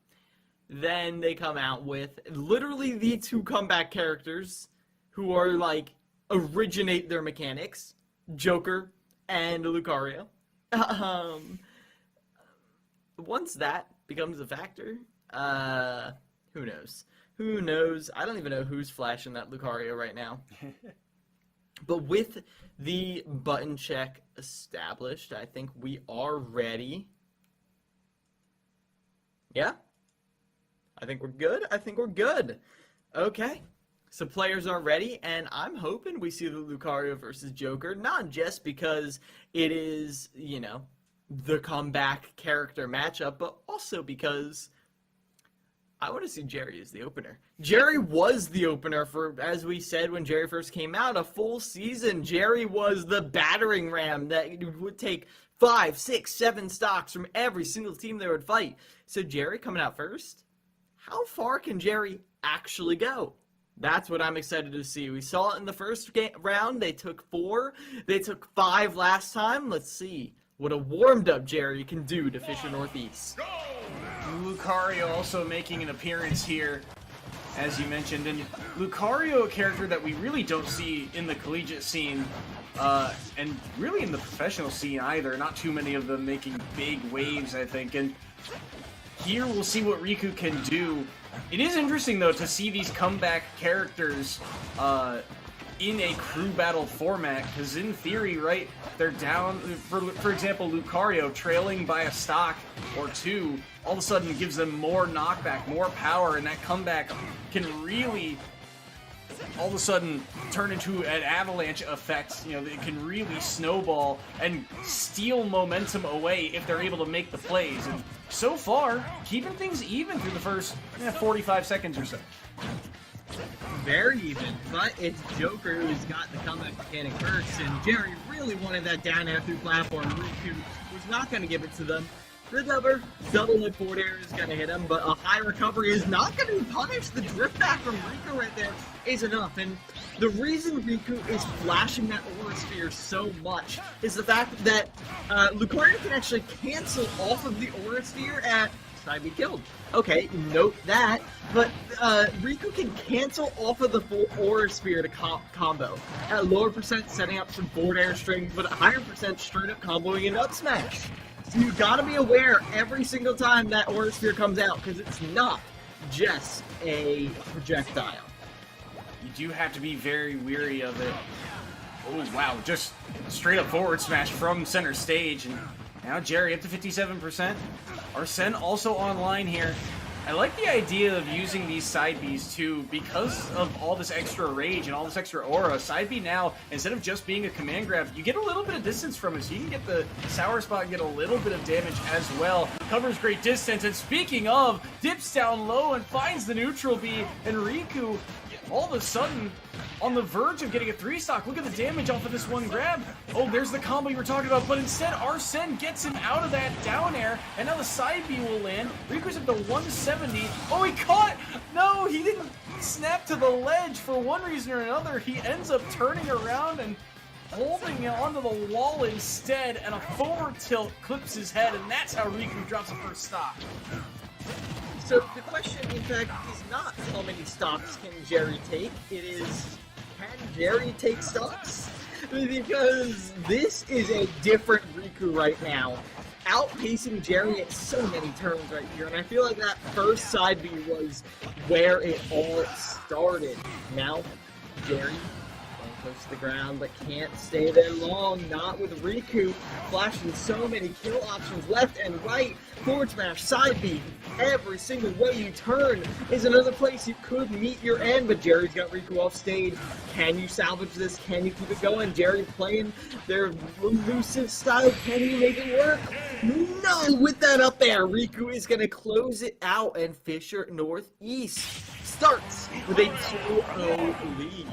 Then they come out with literally the two comeback characters who are like originate their mechanics, Joker and Lucario. Once that becomes a factor, who knows? Who knows? I don't even know who's flashing that Lucario right now. But with the button check established, I think we are ready. Yeah? I think we're good. I think we're good. Okay. So players are ready, and I'm hoping we see the Lucario versus Joker, not just because it is, you know, the comeback character matchup, but also because I want to see Jerry as the opener. Jerry was the opener for, as we said when Jerry first came out, a full season. Jerry was the battering ram that would take 5, 6, 7 stocks from every single team they would fight. So Jerry coming out first, how far can Jerry actually go? That's what I'm excited to see. We saw it in the first round. They took 4. They took 5 last time. Let's see what a warmed-up Jerry can do to Fisher Northeast. Lucario also making an appearance here, as you mentioned. And Lucario, a character that we really don't see in the collegiate scene, and really in the professional scene either. Not too many of them making big waves, I think. And here we'll see what Riku can do. It is interesting, though, to see these comeback characters in a crew battle format, because in theory, right, they're down, for example, Lucario trailing by a stock or 2, all of a sudden gives them more knockback, more power, and that comeback can really all of a sudden turn into an avalanche effect. You know, it can really snowball and steal momentum away if they're able to make the plays. And so far, keeping things even through the first 45 seconds or so. Very even, but it's Joker who's got the comeback mechanic first, and Jerry really wanted that down air through platform. Riku was not going to give it to them. The double hit forward air is going to hit him, but a high recovery is not going to be punished. The drift back from Riku right there is enough, and the reason Riku is flashing that Aura Sphere so much is the fact that Lucario can actually cancel off of the Aura Sphere at side be killed. Okay, note that, but Riku can cancel off of the full Aura Sphere to combo. At a lower percent, setting up some forward air strings, but at a higher percent, straight up comboing and up smash. So you gotta be aware every single time that Aura Sphere comes out, because it's not just a projectile. You do have to be very weary of it. Oh, wow, just straight up forward smash from center stage, and now Jerry up to 57%. Arsene also online here. I like the idea of using these side Bs too, because of all this extra rage and all this extra aura. Side B now, instead of just being a command grab, you get a little bit of distance from it, so you can get the sour spot and get a little bit of damage as well. Covers great distance, and speaking of, dips down low and finds the neutral B, and Riku all of a sudden on the verge of getting a 3-stock. Look at the damage off of this one grab. Oh, there's the combo you were talking about, but instead Arsene gets him out of that down air, and now the side B will land. Riku's up to 170. Oh, he caught! No, he didn't snap to the ledge for one reason or another. He ends up turning around and holding onto the wall instead, and a forward tilt clips his head, and that's how Riku drops the first stock. So the question, in fact, is not how many stocks can Jerry take, it is, can Jerry take stocks? Because this is a different Riku right now, outpacing Jerry at so many turns right here, and I feel like that first side B was where it all started. Now, Jerry close to the ground, but can't stay there long. Not with Riku flashing so many kill options left and right. Forward smash, side B, every single way you turn is another place you could meet your end, but Jerry's got Riku off stage. Can you salvage this? Can you keep it going? Jerry playing their elusive style. Can you make it work? No, with that up there, Riku is going to close it out, and Fisher Northeast starts with a 2-0 lead.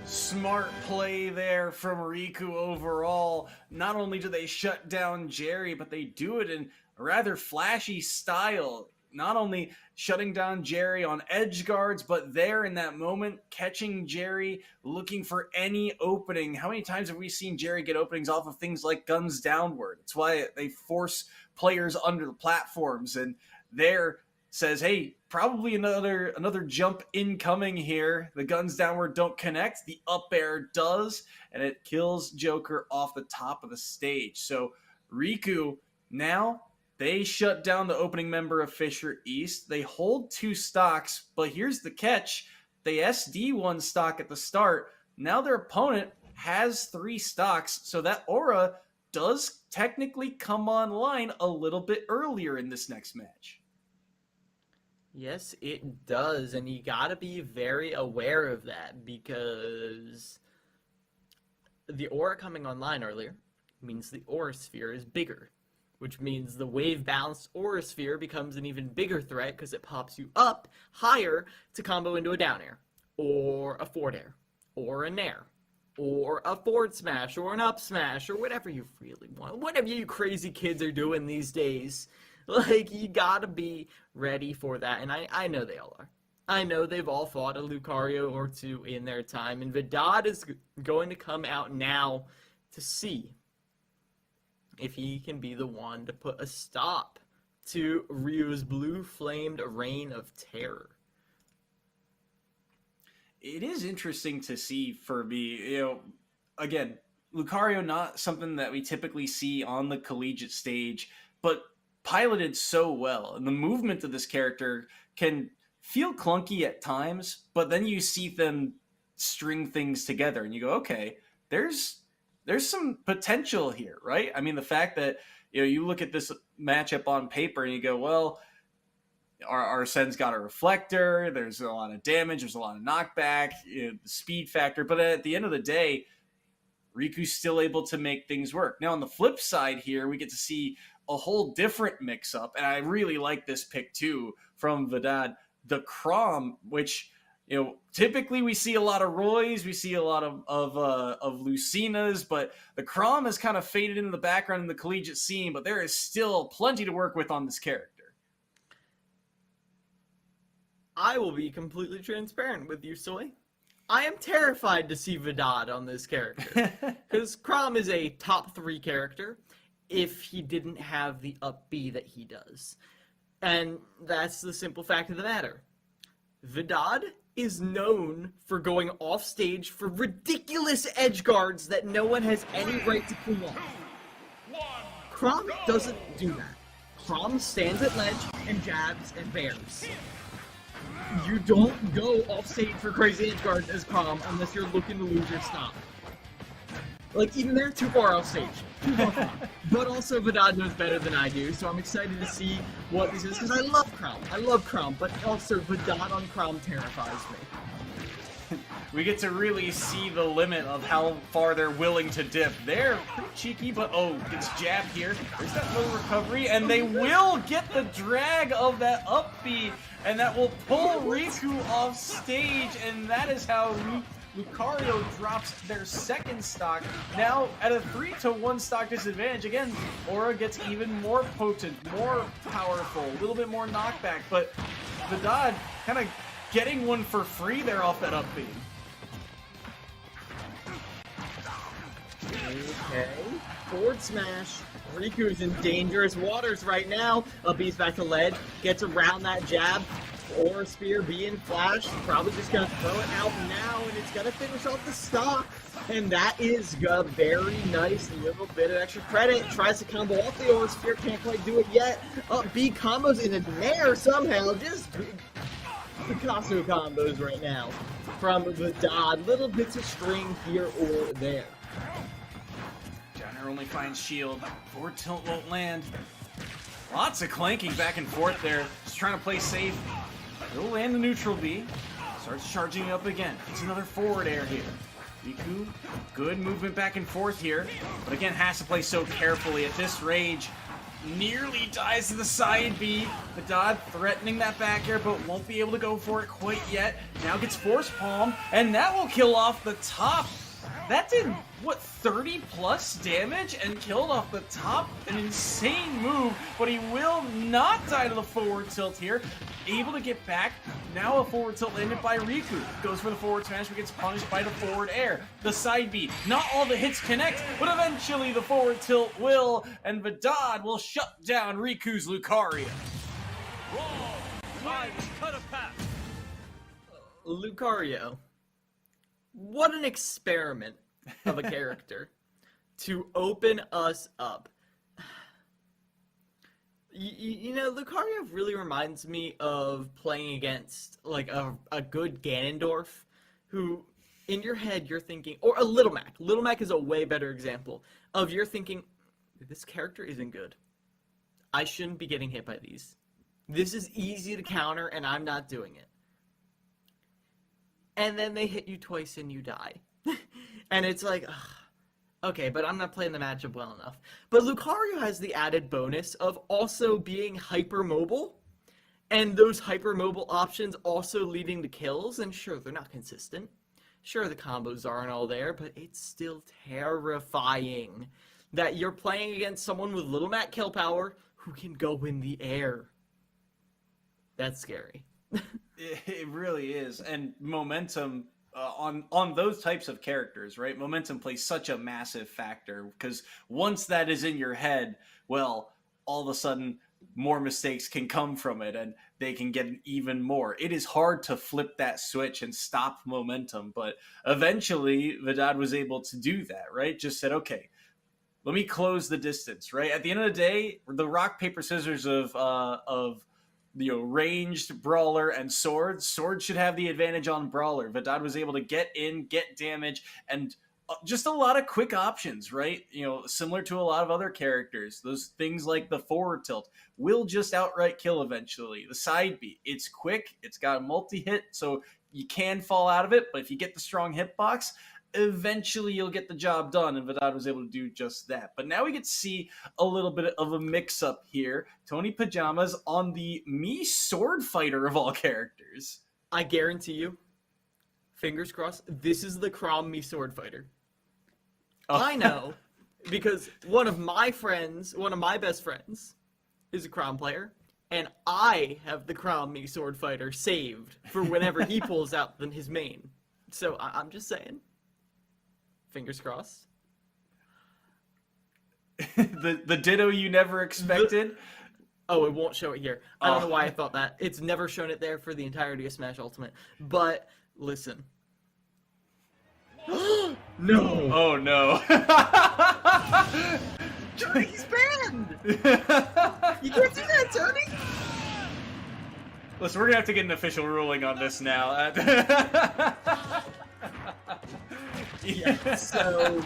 Smart play there from Riku overall. Not only do they shut down Jerry, but they do it in a rather flashy style. not only shutting down Jerry on edge guards, but there in that moment, catching Jerry, looking for any opening. How many times have we seen Jerry get openings off of things like guns downward? It's why they force players under the platforms, and there says, hey, probably another jump incoming here. The guns downward don't connect. The up air does, and it kills Joker off the top of the stage. So Riku, now they shut down the opening member of Fisher East. They hold 2 stocks, but here's the catch. They SD 1 stock at the start. Now their opponent has 3 stocks, so that aura does technically come online a little bit earlier in this next match. Yes, it does, and you gotta be very aware of that, because the aura coming online earlier means the aura sphere is bigger, which means the wave-balanced aura sphere becomes an even bigger threat because it pops you up higher to combo into a down air, or a forward air, or a nair, or a forward smash, or an up smash, or whatever you really want. Whatever you crazy kids are doing these days. Like, you gotta be ready for that, and I know they all are. I know they've all fought a Lucario or 2 in their time, and Vidad is going to come out now to see if he can be the one to put a stop to Ryu's blue-flamed reign of terror. It is interesting to see for me, again, Lucario not something that we typically see on the collegiate stage, but piloted so well. And the movement of this character can feel clunky at times, but then you see them string things together and you go, okay, there's some potential here, right? I mean, the fact that, you look at this matchup on paper and you go, well, Arsene's got a reflector, there's a lot of damage, there's a lot of knockback, the speed factor, but at the end of the day, Riku's still able to make things work. Now, on the flip side here, we get to see a whole different mix-up, and I really like this pick too from Vidad, the Chrom, which typically we see a lot of Roys, we see a lot of Lucinas, but the Chrom has kind of faded into the background in the collegiate scene, but there is still plenty to work with on this character. I will be completely transparent with you, Soy. I am terrified to see Vidad on this character, because Chrom is a top 3 character if he didn't have the up B that he does. And that's the simple fact of the matter. Vidad is known for going off stage for ridiculous edge guards that no one has any right to pull off. Chrom doesn't do that. Chrom stands at ledge and jabs and bears. You don't go off stage for crazy edge guards as Chrom unless you're looking to lose your stop. Like, even they're too far off stage. Too far. But also, Vidad knows better than I do, so I'm excited to see what this is, because I love Chrom, but also Vidad on Chrom terrifies me. We get to really see the limit of how far they're willing to dip. They're pretty cheeky, but gets jabbed here. There's that little recovery, and they will get the drag of that up B, and that will pull Riku off stage, and that is how Lucario drops their second stock. Now, at a 3-1 stock disadvantage, again, Aura gets even more potent, more powerful, a little bit more knockback, but Vidad kind of getting one for free there off that up B. Okay, forward smash. Riku's in dangerous waters right now. B's back to ledge, gets around that jab. Aura Spear being flashed, probably just gonna throw it out now, and it's gonna finish off the stock. And that is a very nice little bit of extra credit. Tries to combo off the Aura Spear, can't quite do it yet. B combos in a nair somehow, just Picasso combos right now from Vidad. Little bits of string here or there. Jonner only finds shield. Forward tilt won't land. Lots of clanking back and forth there. Just trying to play safe. He'll land the neutral B. Starts charging up again. It's another forward air here. Riku, good movement back and forth here. But again, has to play so carefully at this range. Nearly dies to the side B. Vidad threatening that back air, but won't be able to go for it quite yet. Now gets force palm, and that will kill off the top That did, what, 30 plus damage and killed off the top? An insane move, but he will not die to the forward tilt here. Able to get back. Now a forward tilt landed by Riku. Goes for the forward smash, but gets punished by the forward air. The side B. Not all the hits connect, but eventually the forward tilt will, and Vidad will shut down Riku's Lucario. Wrong. Time to cut a path. Lucario. What an experiment of a character to open us up. You know, Lucario really reminds me of playing against, like, a good Ganondorf, who, in your head, you're thinking, or a Little Mac. Little Mac is a way better example of you're thinking, this character isn't good. I shouldn't be getting hit by these. This is easy to counter, and I'm not doing it. And then they hit you twice and you die. And it's like, ugh, okay, but I'm not playing the matchup well enough. But Lucario has the added bonus of also being hypermobile, and those hypermobile options also leading to kills, and sure, they're not consistent. Sure, the combos aren't all there, but it's still terrifying that you're playing against someone with little Mac kill power who can go in the air. That's scary. It really is, and momentum on those types of characters, right? Momentum plays such a massive factor because once that is in your head, well, all of a sudden more mistakes can come from it, and they can get even more. It is hard to flip that switch and stop momentum, but eventually Vidad was able to do that, right? Just said, okay, let me close the distance, right? At the end of the day, the rock paper scissors of ranged brawler and swords. Swords should have the advantage on brawler. Vidad was able to get in, get damage, and just a lot of quick options, right? Similar to a lot of other characters. Those things like the forward tilt will just outright kill eventually. The side B, it's quick, it's got a multi-hit, so you can fall out of it, but if you get the strong hitbox, eventually you'll get the job done, and Vidad was able to do just that. But now we get to see a little bit of a mix-up here. Tony Pajamas on the Mii sword fighter of all characters. I guarantee you, fingers crossed, this is the Crom Mii sword fighter. Oh. I know, because one of my best friends, is a Crom player, and I have the Crom Mii sword fighter saved for whenever he pulls out his main. So I'm just saying. Fingers crossed. the ditto you never expected. Oh, it won't show it here. I don't know why I thought that. It's never shown it there for the entirety of Smash Ultimate. But listen. No. Oh no. He's banned. You can't do that, Tony. Listen, we're gonna have to get an official ruling on this now. Yeah, so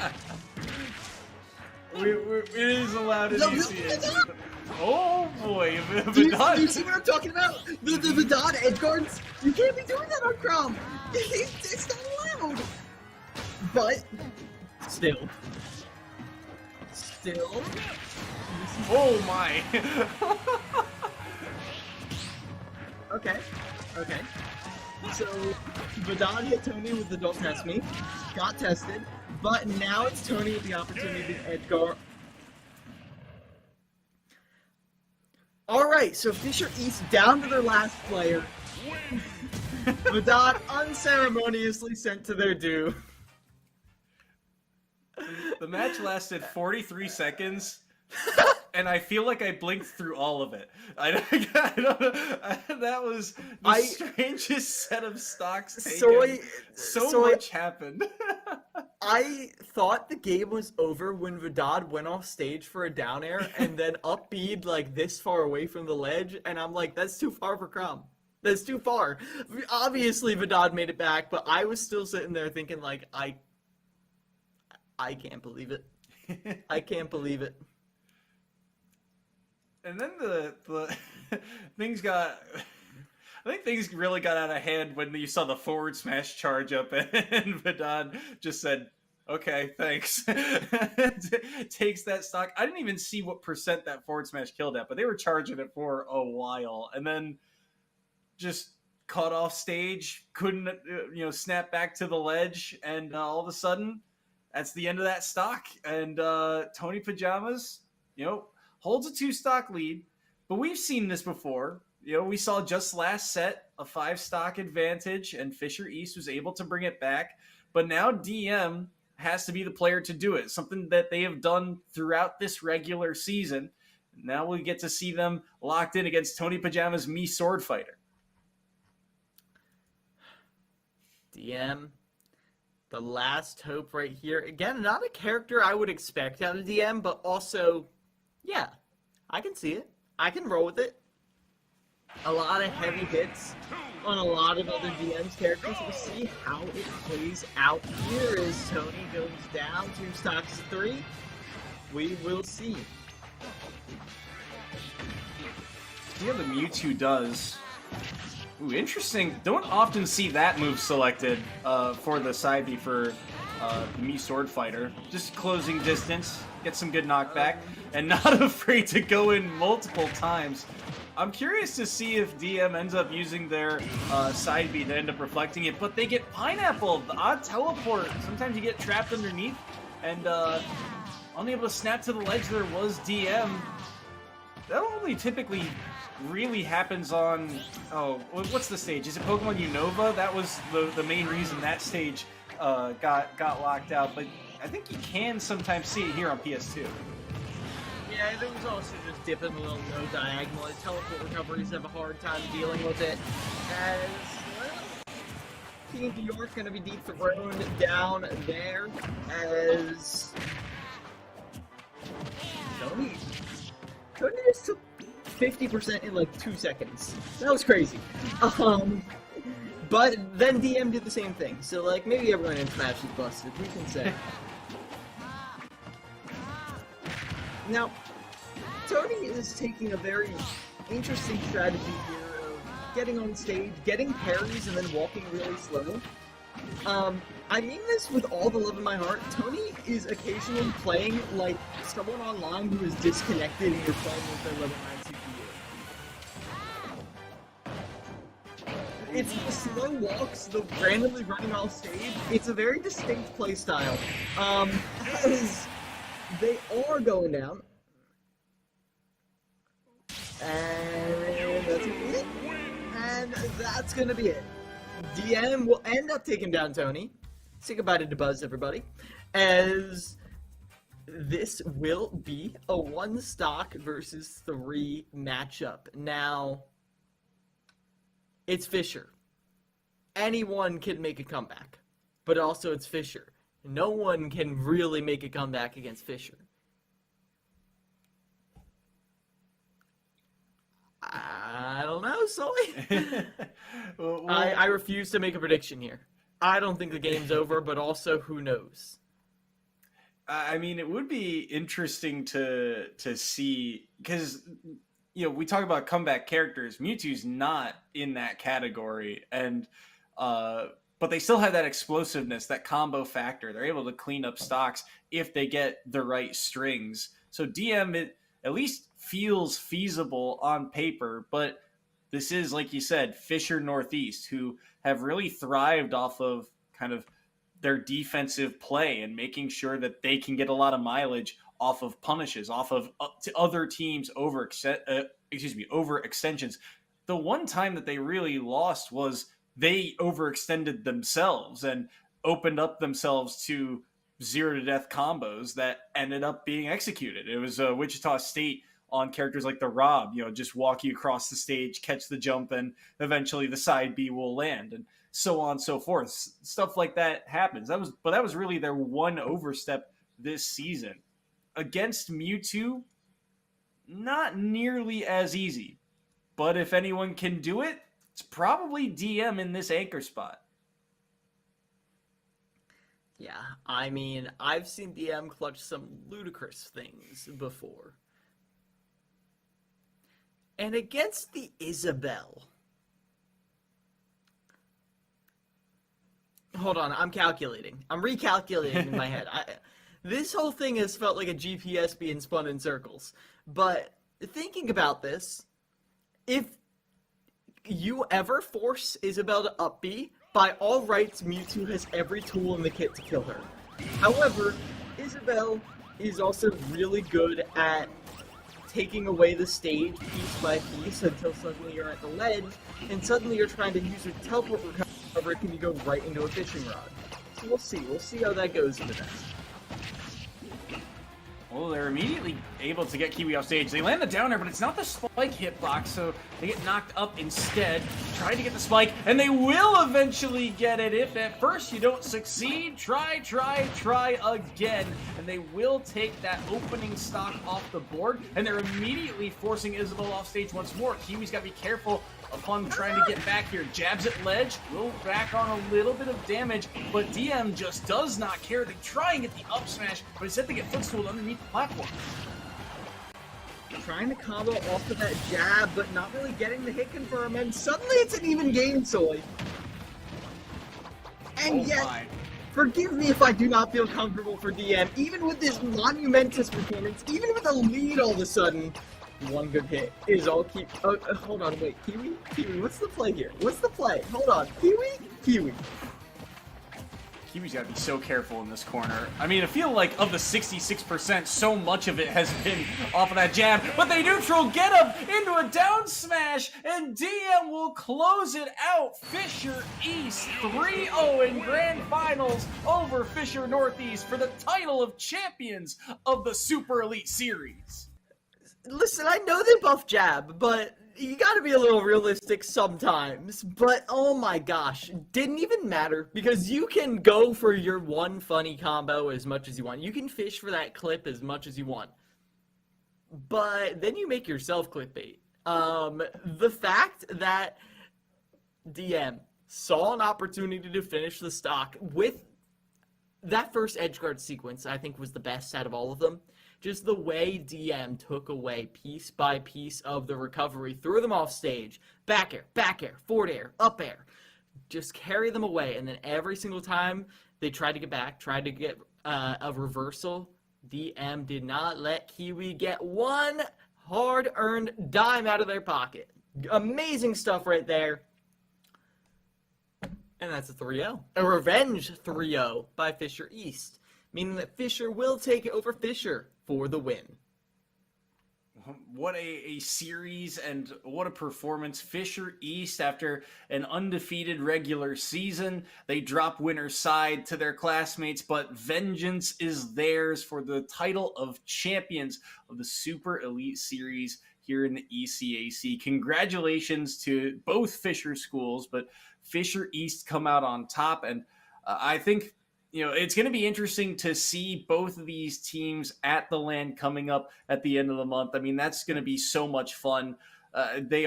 it is allowed in ECAC. Oh boy, Do you see what I'm talking about? The Vidad edge guards? You can't be doing that on Crom. It's not allowed. But still. Oh my. Okay. So Vidad hit Tony with the Don't Test Me, got tested, but now it's Tony with the opportunity to edge guard. Alright, so Fisher East down to their last player. Vidad unceremoniously sent to their due. The match lasted 43 seconds, and I feel like I blinked through all of it. I don't know. That was the strangest set of stocks taken. So much happened. I thought the game was over when Vidad went off stage for a down air and then up-B'd like this far away from the ledge, and I'm like, that's too far for Crom. That's too far. Obviously, Vidad made it back, but I was still sitting there thinking, like, I can't believe it. I can't believe it. And then the things got... I think things really got out of hand when you saw the forward smash charge up, and Vidad just said, okay, thanks. Takes that stock. I didn't even see what percent that forward smash killed at, but they were charging it for a while, and then just caught off stage, couldn't snap back to the ledge, and all of a sudden that's the end of that stock. And Tony Pajamas, holds a 2-stock lead. But we've seen this before. We saw just last set a 5-stock advantage, and Fisher East was able to bring it back. But now DM has to be the player to do it, something that they have done throughout this regular season. Now we get to see them locked in against Tony Pajamas' Me Sword Fighter. DM, the last hope right here. Again, not a character I would expect out of DM, but also, yeah, I can see it. I can roll with it. A lot of heavy hits on a lot of other DM's characters. We'll see how it plays out here as Tony goes down 2 stocks to 3. We will see. Yeah, the Mewtwo does. Ooh, interesting. Don't often see that move selected for the side B for the Me Sword Fighter. Just closing distance, get some good knockback, and not afraid to go in multiple times. I'm curious to see if DM ends up using their side B to end up reflecting it, but they get Pineapple, the odd teleport. Sometimes you get trapped underneath, and unable to snap to the ledge there was DM. That only typically really happens on, what's the stage? Is it Pokemon Unova? That was the main reason that stage got locked out, but I think you can sometimes see it here on PS2. Yeah, I think it's also just dipping a little no diagonal. The teleport recoveries have a hard time dealing with it. As, well, King of New York going to be deep thrown down there as Tony just took 50% in like 2 seconds. That was crazy. But then DM did the same thing. So like maybe everyone in Smash is busted, we can say. Now, Tony is taking a very interesting strategy here of getting on stage, getting parries, and then walking really slow. I mean this with all the love in my heart. Tony is occasionally playing like someone online who is disconnected and you're playing with their level 9 CPU. It's the slow walks, the randomly running off stage. It's a very distinct play style. As they are going down. And that's it. And that's gonna be it. DM will end up taking down Tony. Say goodbye to Buzz, everybody. As this will be a 1-stock versus 3 matchup. Now, it's Fisher. Anyone can make a comeback, but also it's Fisher. No one can really make a comeback against Fisher. I don't know, Sully. Well, I refuse to make a prediction here. I don't think the game's over, but also who knows? I mean, it would be interesting to see, because we talk about comeback characters. Mewtwo's not in that category, and but they still have that explosiveness, that combo factor. They're able to clean up stocks if they get the right strings. So DM, it at least feels feasible on paper, but this is, like you said, Fisher Northeast, who have really thrived off of kind of their defensive play and making sure that they can get a lot of mileage off of punishes, off of to other teams overextensions. The one time that they really lost was they overextended themselves and opened up themselves to 0-to-death combos that ended up being executed. It was Wichita State on characters like the Rob, just walk you across the stage, catch the jump, and eventually the side B will land, and so on and so forth. Stuff like that happens. That was really their one overstep this season. Against Mewtwo, not nearly as easy. But if anyone can do it, it's probably DM in this anchor spot. Yeah, I mean, I've seen DM clutch some ludicrous things before. And against the Isabel. Hold on, I'm calculating. I'm recalculating in my head. This whole thing has felt like a GPS being spun in circles. But thinking about this, if you ever force Isabel to up B, by all rights, Mewtwo has every tool in the kit to kill her. However, Isabel is also really good at taking away the stage piece by piece until suddenly you're at the ledge, and suddenly you're trying to use your teleport recovery, and you go right into a fishing rod. So we'll see how that goes in the next. Well, they're immediately able to get Kiwi off stage. They land the downer, but it's not the spike hitbox, so they get knocked up instead. Trying to get the spike, and they will eventually get it. If at first you don't succeed, try again. And they will take that opening stock off the board, and they're immediately forcing Isabel off stage once more. Kiwi's got to be careful upon trying to get back here. Jabs at ledge, will back on a little bit of damage, but DM just does not care. They try and get the up smash, but instead they get footstooled underneath the platform. Trying to combo off of that jab, but not really getting the hit confirm, and suddenly it's an even game, Soy. And yet, forgive me if I do not feel comfortable for DM, even with this monumentous performance, even with a lead all of a sudden, one good hit is all keep. Oh, hold on, wait, Kiwi, what's the play here? What's the play? Hold on, Kiwi. Kiwi's got to be so careful in this corner. I mean, I feel like of the 66%, so much of it has been off of that jab, but they neutral get him into a down smash, and DM will close it out. Fisher East 3-0 in Grand Finals over Fisher Northeast for the title of champions of the Super Elite Series. Listen, I know they both jab, but you gotta be a little realistic sometimes. But oh my gosh, didn't even matter, because you can go for your one funny combo as much as you want. You can fish for that clip as much as you want. But then you make yourself clickbait. The fact that DM saw an opportunity to finish the stock with that first edgeguard sequence, I think was the best out of all of them. Just the way DM took away piece by piece of the recovery, threw them off stage, back air, forward air, up air, just carry them away. And then every single time they tried to get back, tried to get a reversal, DM did not let Kiwi get one hard-earned dime out of their pocket. Amazing stuff right there. And that's a 3-0. A revenge 3-0 by Fisher East, meaning that Fisher will take over Fisher for the win. What a series and what a performance. Fisher East, after an undefeated regular season, they drop winner's side to their classmates, but vengeance is theirs for the title of champions of the Super Elite Series here in the ECAC. Congratulations to both Fisher schools, but Fisher East come out on top, and I think it's going to be interesting to see both of these teams at the LAN coming up at the end of the month. I mean, that's going to be so much fun. These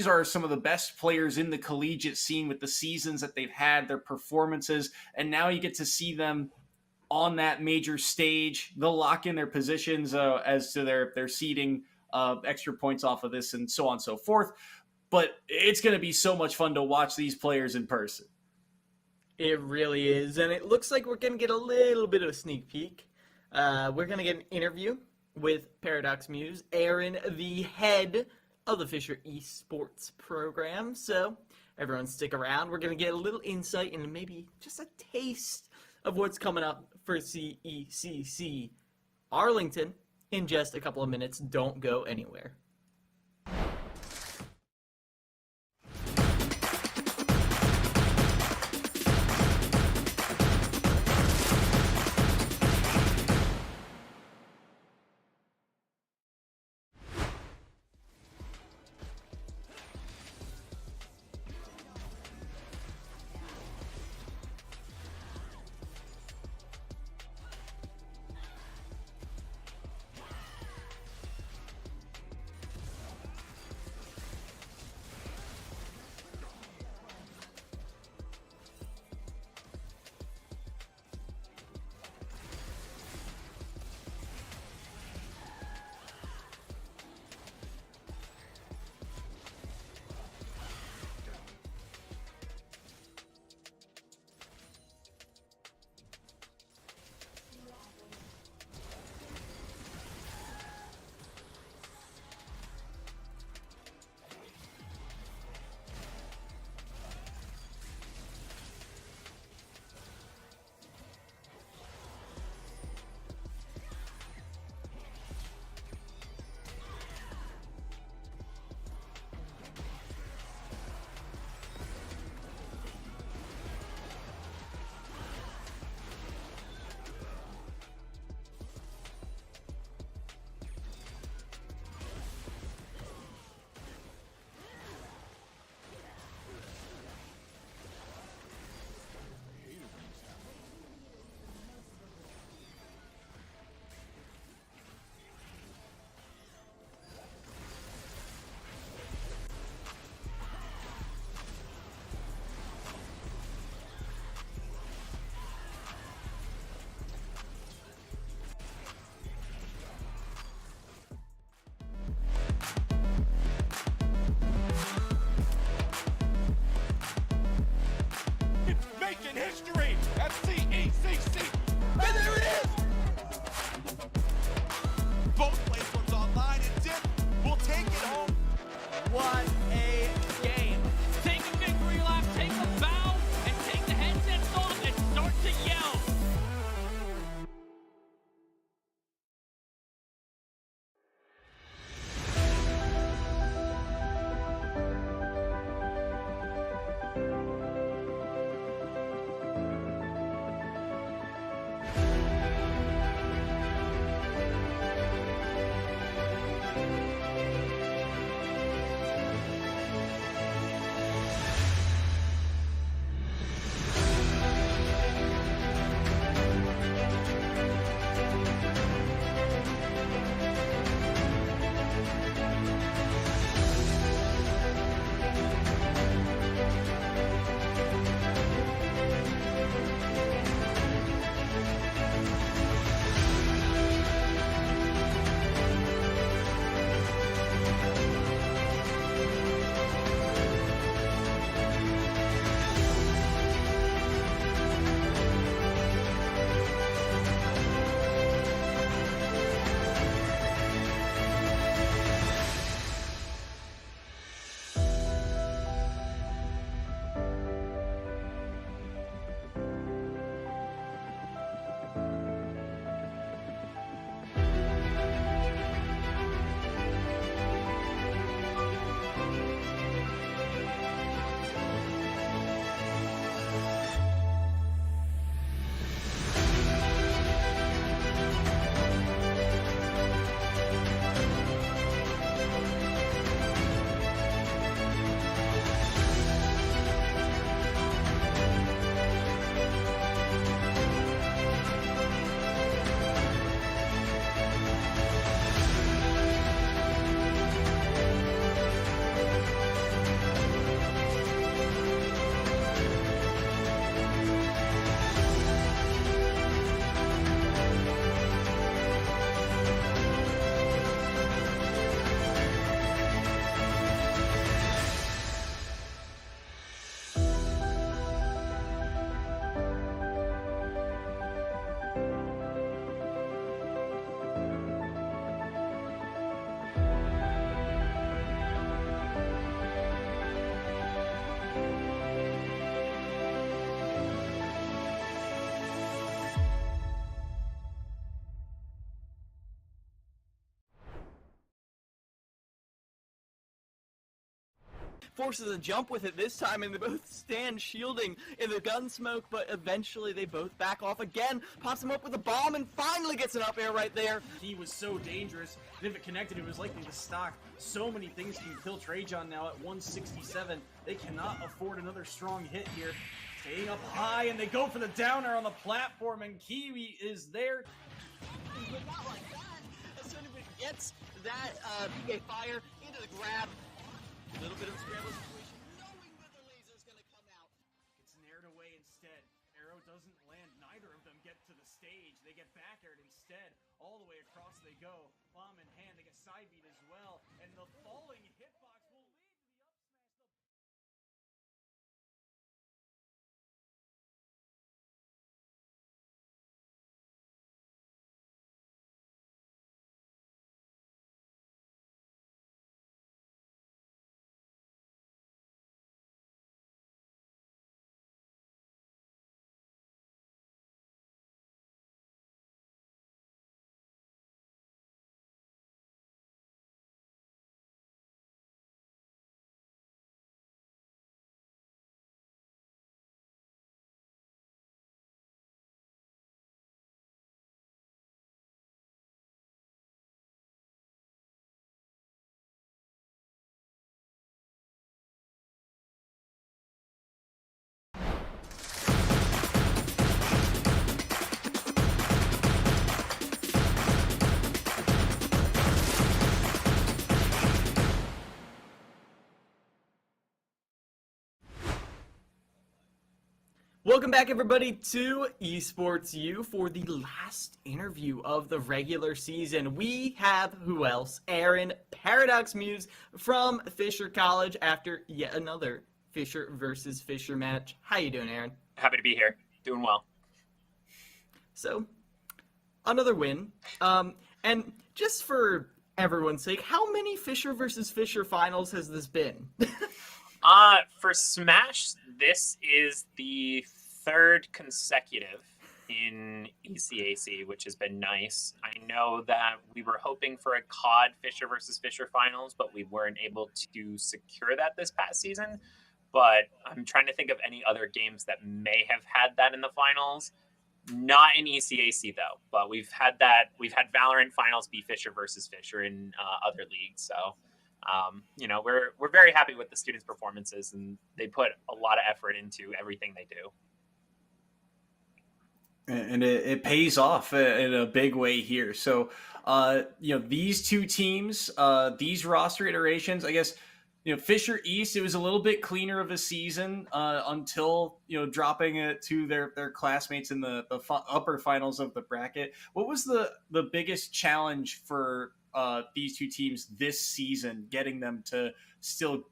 are some of the best players in the collegiate scene with the seasons that they've had, their performances, and now you get to see them on that major stage. They'll lock in their positions as to their seeding, extra points off of this, and so on and so forth. But it's going to be so much fun to watch these players in person. It really is, and it looks like we're going to get a little bit of a sneak peek. We're going to get an interview with Paradox Muse, Aaron, the head of the Fisher Esports program. So everyone stick around. We're going to get a little insight and maybe just a taste of what's coming up for CECC Arlington in just a couple of minutes. Don't go anywhere. What a game. Take a victory lap, take a bow, and take the headsets off and start to yell. Forces a jump with it this time, and they both stand shielding in the gun smoke, but eventually they both back off again. Pops him up with a bomb and finally gets an up air right there. He was so dangerous, and if it connected, it was likely to stock. So many things can kill Trajan now at 167. They cannot afford another strong hit here. Staying up high, and they go for the downer on the platform, and Kiwi is there. But not like that. As soon as it gets that PK fire into the grab, a little bit of a scramble situation, knowing that the laser's going to come out. It's snared away instead. Arrow doesn't land. Neither of them get to the stage. They get back aired instead. All the way across they go. Bomb in hand. They get side beat as well. And the falling hitbox will lead to the up smash. Welcome back, everybody, to Esports U for the last interview of the regular season. We have, who else? Aaron, Paradox Muse from Fisher College after yet another Fisher versus Fisher match. How you doing, Aaron? Happy to be here. Doing well. So, another win. And just for everyone's sake, how many Fisher versus Fisher finals has this been? For Smash, this is the third consecutive in ECAC, which has been nice. I know that we were hoping for a COD Fisher versus Fisher finals, but we weren't able to secure that this past season. But I'm trying to think of any other games that may have had that in the finals. Not in ECAC though, but we've had that. We've had Valorant finals be Fisher versus Fisher in other leagues. So, we're very happy with the students' performances, and they put a lot of effort into everything they do. And it pays off in a big way here. So, these two teams, these roster iterations, I guess, Fisher East, it was a little bit cleaner of a season until, dropping it to their classmates in the upper finals of the bracket. What was the biggest challenge for these two teams this season, getting them to still,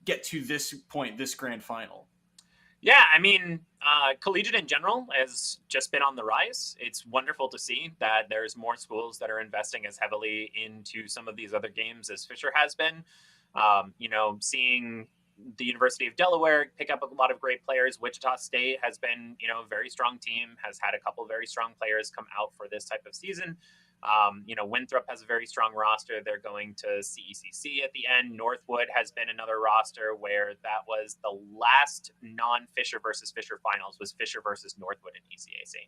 get to this point, this grand final? Yeah, I mean, collegiate in general has just been on the rise. It's wonderful to see that there's more schools that are investing as heavily into some of these other games as Fisher has been. Seeing the University of Delaware pick up a lot of great players. Wichita State has been, a very strong team, has had a couple of very strong players come out for this type of season. Winthrop has a very strong roster. They're going to CECC at the end. Northwood has been another roster where that was the last non-Fisher versus Fisher finals was Fisher versus Northwood in ECAC.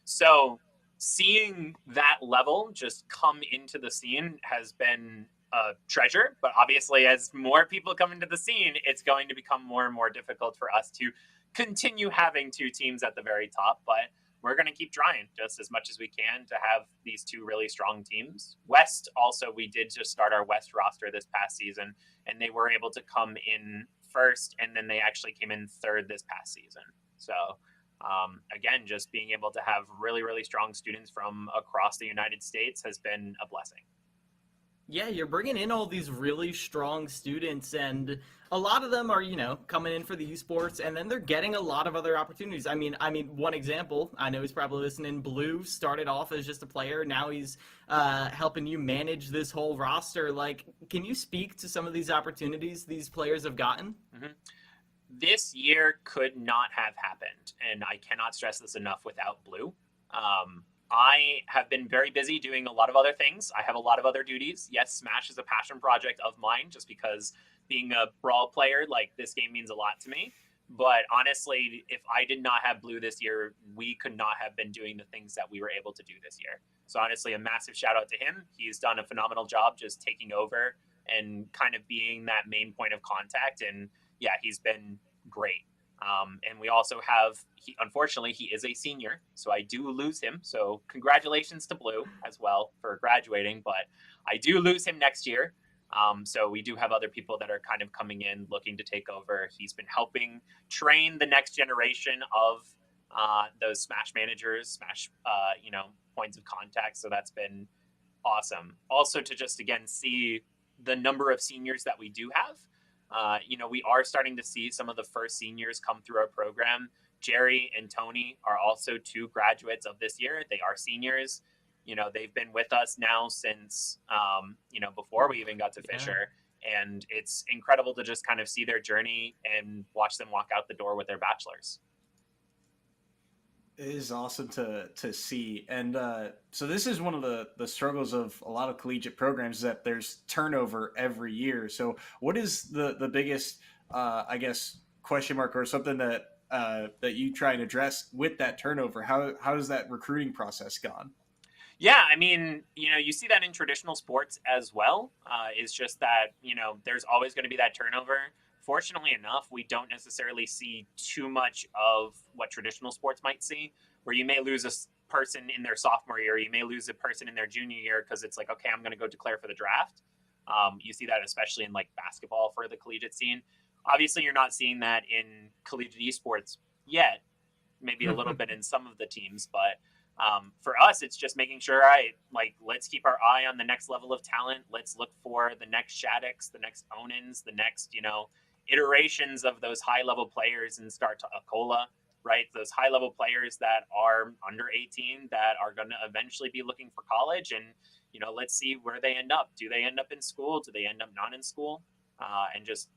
So seeing that level just come into the scene has been a treasure, but obviously as more people come into the scene, it's going to become more and more difficult for us to continue having two teams at the very top, but we're going to keep trying just as much as we can to have these two really strong teams. West also, we did just start our West roster this past season, and they were able to come in first, and then they actually came in third this past season. So again, just being able to have really, really strong students from across the United States has been a blessing. Yeah, you're bringing in all these really strong students, and a lot of them are, coming in for the esports, and then they're getting a lot of other opportunities. I mean, one example, I know he's probably listening, Blue started off as just a player. Now he's helping you manage this whole roster. Like, can you speak to some of these opportunities these players have gotten? Mm-hmm. This year could not have happened, and I cannot stress this enough without Blue. I have been very busy doing a lot of other things. I have a lot of other duties. Yes, Smash is a passion project of mine just because being a Brawl player, like, this game means a lot to me. But honestly, if I did not have Blue this year, we could not have been doing the things that we were able to do this year. So honestly, a massive shout out to him. He's done a phenomenal job just taking over and kind of being that main point of contact. And yeah, he's been great. And we also have, unfortunately, he is a senior, so I do lose him. So congratulations to Blue as well for graduating, but I do lose him next year. So we do have other people that are kind of coming in looking to take over. He's been helping train the next generation of those Smash managers, Smash, points of contact. So that's been awesome. Also to just, again, see the number of seniors that we do have. We are starting to see some of the first seniors come through our program. Jerry and Tony are also two graduates of this year. They are seniors. They've been with us now since, before we even got to Fisher. And it's incredible to just kind of see their journey and watch them walk out the door with their bachelors. It is awesome to see. And so this is one of the struggles of a lot of collegiate programs, is that there's turnover every year. So what is the biggest, question mark or something that you try and address with that turnover? How has that recruiting process gone? Yeah, I mean, you see that in traditional sports as well. It's just that, there's always going to be that turnover. Fortunately enough, we don't necessarily see too much of what traditional sports might see, where you may lose a person in their sophomore year, you may lose a person in their junior year because it's like, okay, I'm going to go declare for the draft. You see that especially in like basketball for the collegiate scene. Obviously, you're not seeing that in collegiate esports yet, maybe a little bit in some of the teams, but for us, it's just making sure, let's keep our eye on the next level of talent. Let's look for the next Shaddix, the next Onins, the next, iterations of those high-level players and start to Akola, right? Those high-level players that are under 18 that are going to eventually be looking for college. And, let's see where they end up. Do they end up in school? Do they end up not in school? And just,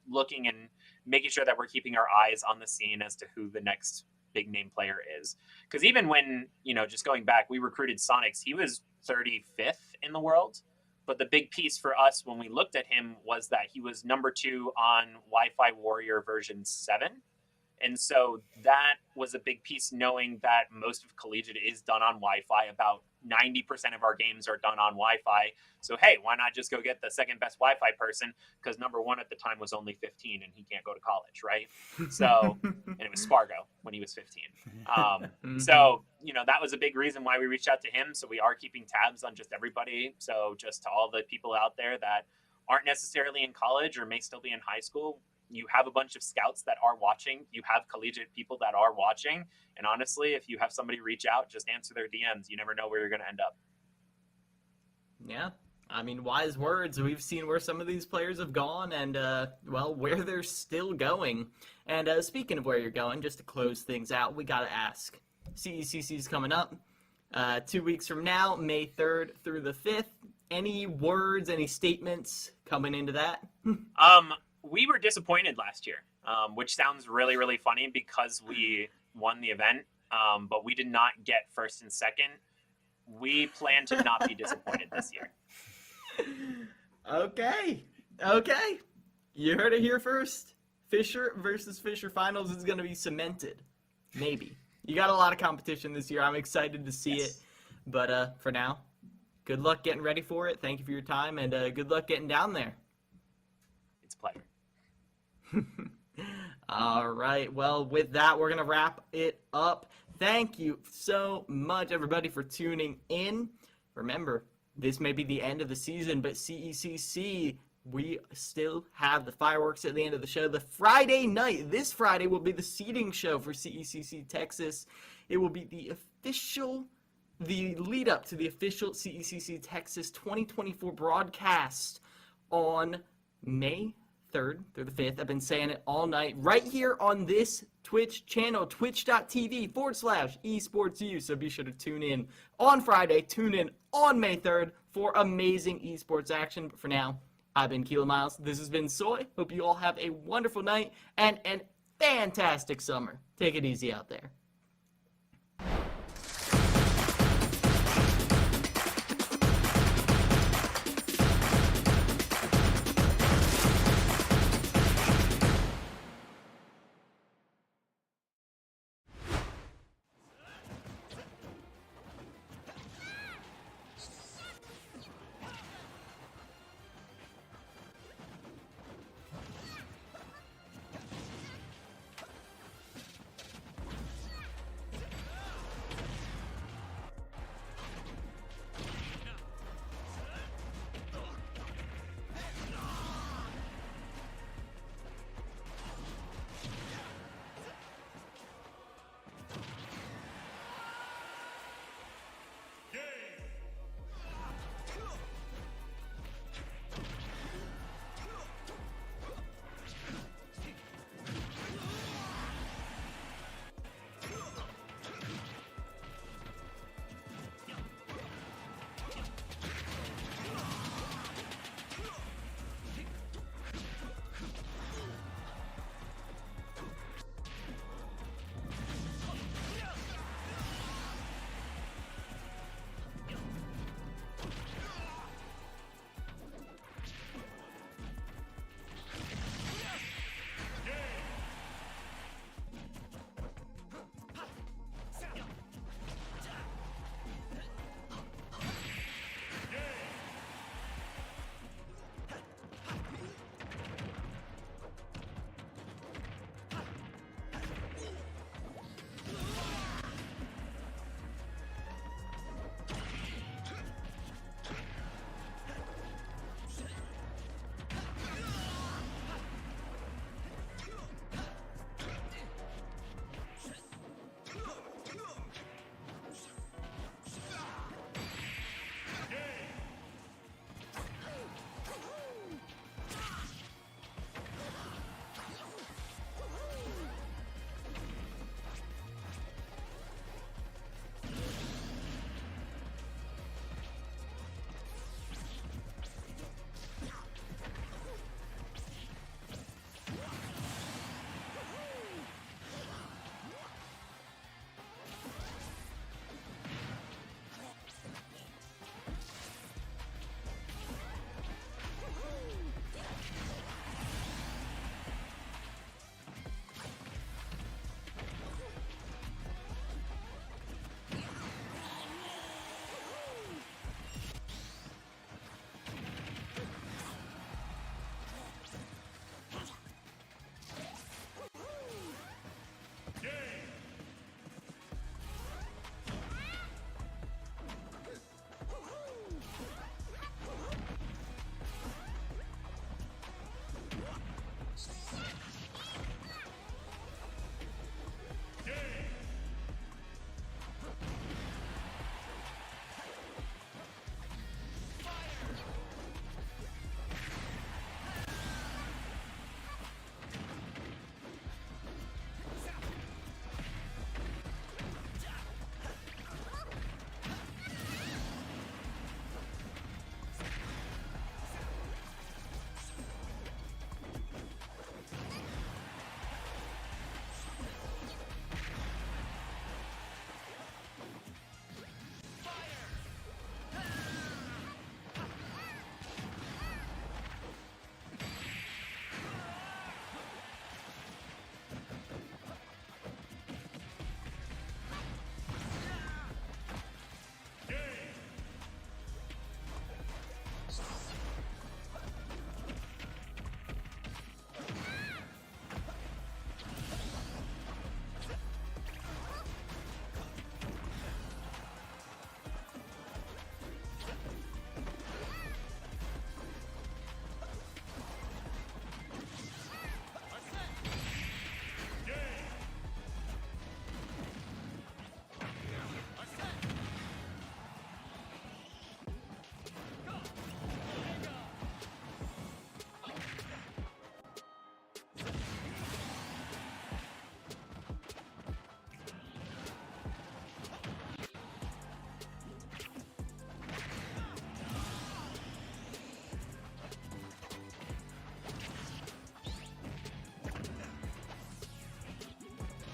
looking and making sure that we're keeping our eyes on the scene as to who the next big name player is. Because even when, just going back, we recruited Sonics, he was 35th in the world. But the big piece for us when we looked at him was that he was number 2 on Wi-Fi Warrior version 7. And so that was a big piece, knowing that most of collegiate is done on Wi-Fi. About 90% of our games are done on Wi-Fi. So, hey, why not just go get the second best Wi-Fi person? Because number 1 at the time was only 15 and he can't go to college, right? So, and it was Spargo when he was 15. So, that was a big reason why we reached out to him. So we are keeping tabs on just everybody. So just to all the people out there that aren't necessarily in college or may still be in high school, you have a bunch of scouts that are watching. You have collegiate people that are watching. And honestly, if you have somebody reach out, just answer their DMs. You never know where you're going to end up. Yeah. I mean, wise words. We've seen where some of these players have gone and, where they're still going. And speaking of where you're going, just to close things out, we got to ask. CECC is coming up 2 weeks from now, May 3rd through the 5th. Any words, any statements coming into that? We were disappointed last year, which sounds really, really funny because we won the event, but we did not get first and second. We plan to not be disappointed this year. Okay. You heard it here first. Fisher versus Fisher Finals is going to be cemented. Maybe. You got a lot of competition this year. I'm excited to see it. But for now, good luck getting ready for it. Thank you for your time, and good luck getting down there. It's a pleasure. All right. Well, with that, we're going to wrap it up. Thank you so much, everybody, for tuning in. Remember, this may be the end of the season, but CECC, we still have the fireworks at the end of the show. The Friday night, this Friday, will be the seeding show for CECC Texas. It will be the lead up to the official CECC Texas 2024 broadcast on May 3rd through the 5th. I've been saying it all night right here on this Twitch channel, twitch.tv/esportsu. So be sure to tune in on Friday, tune in on May 3rd for amazing esports action. But for now, I've been Keelan Miles. This has been Soy. Hope you all have a wonderful night and an fantastic summer. Take it easy out there.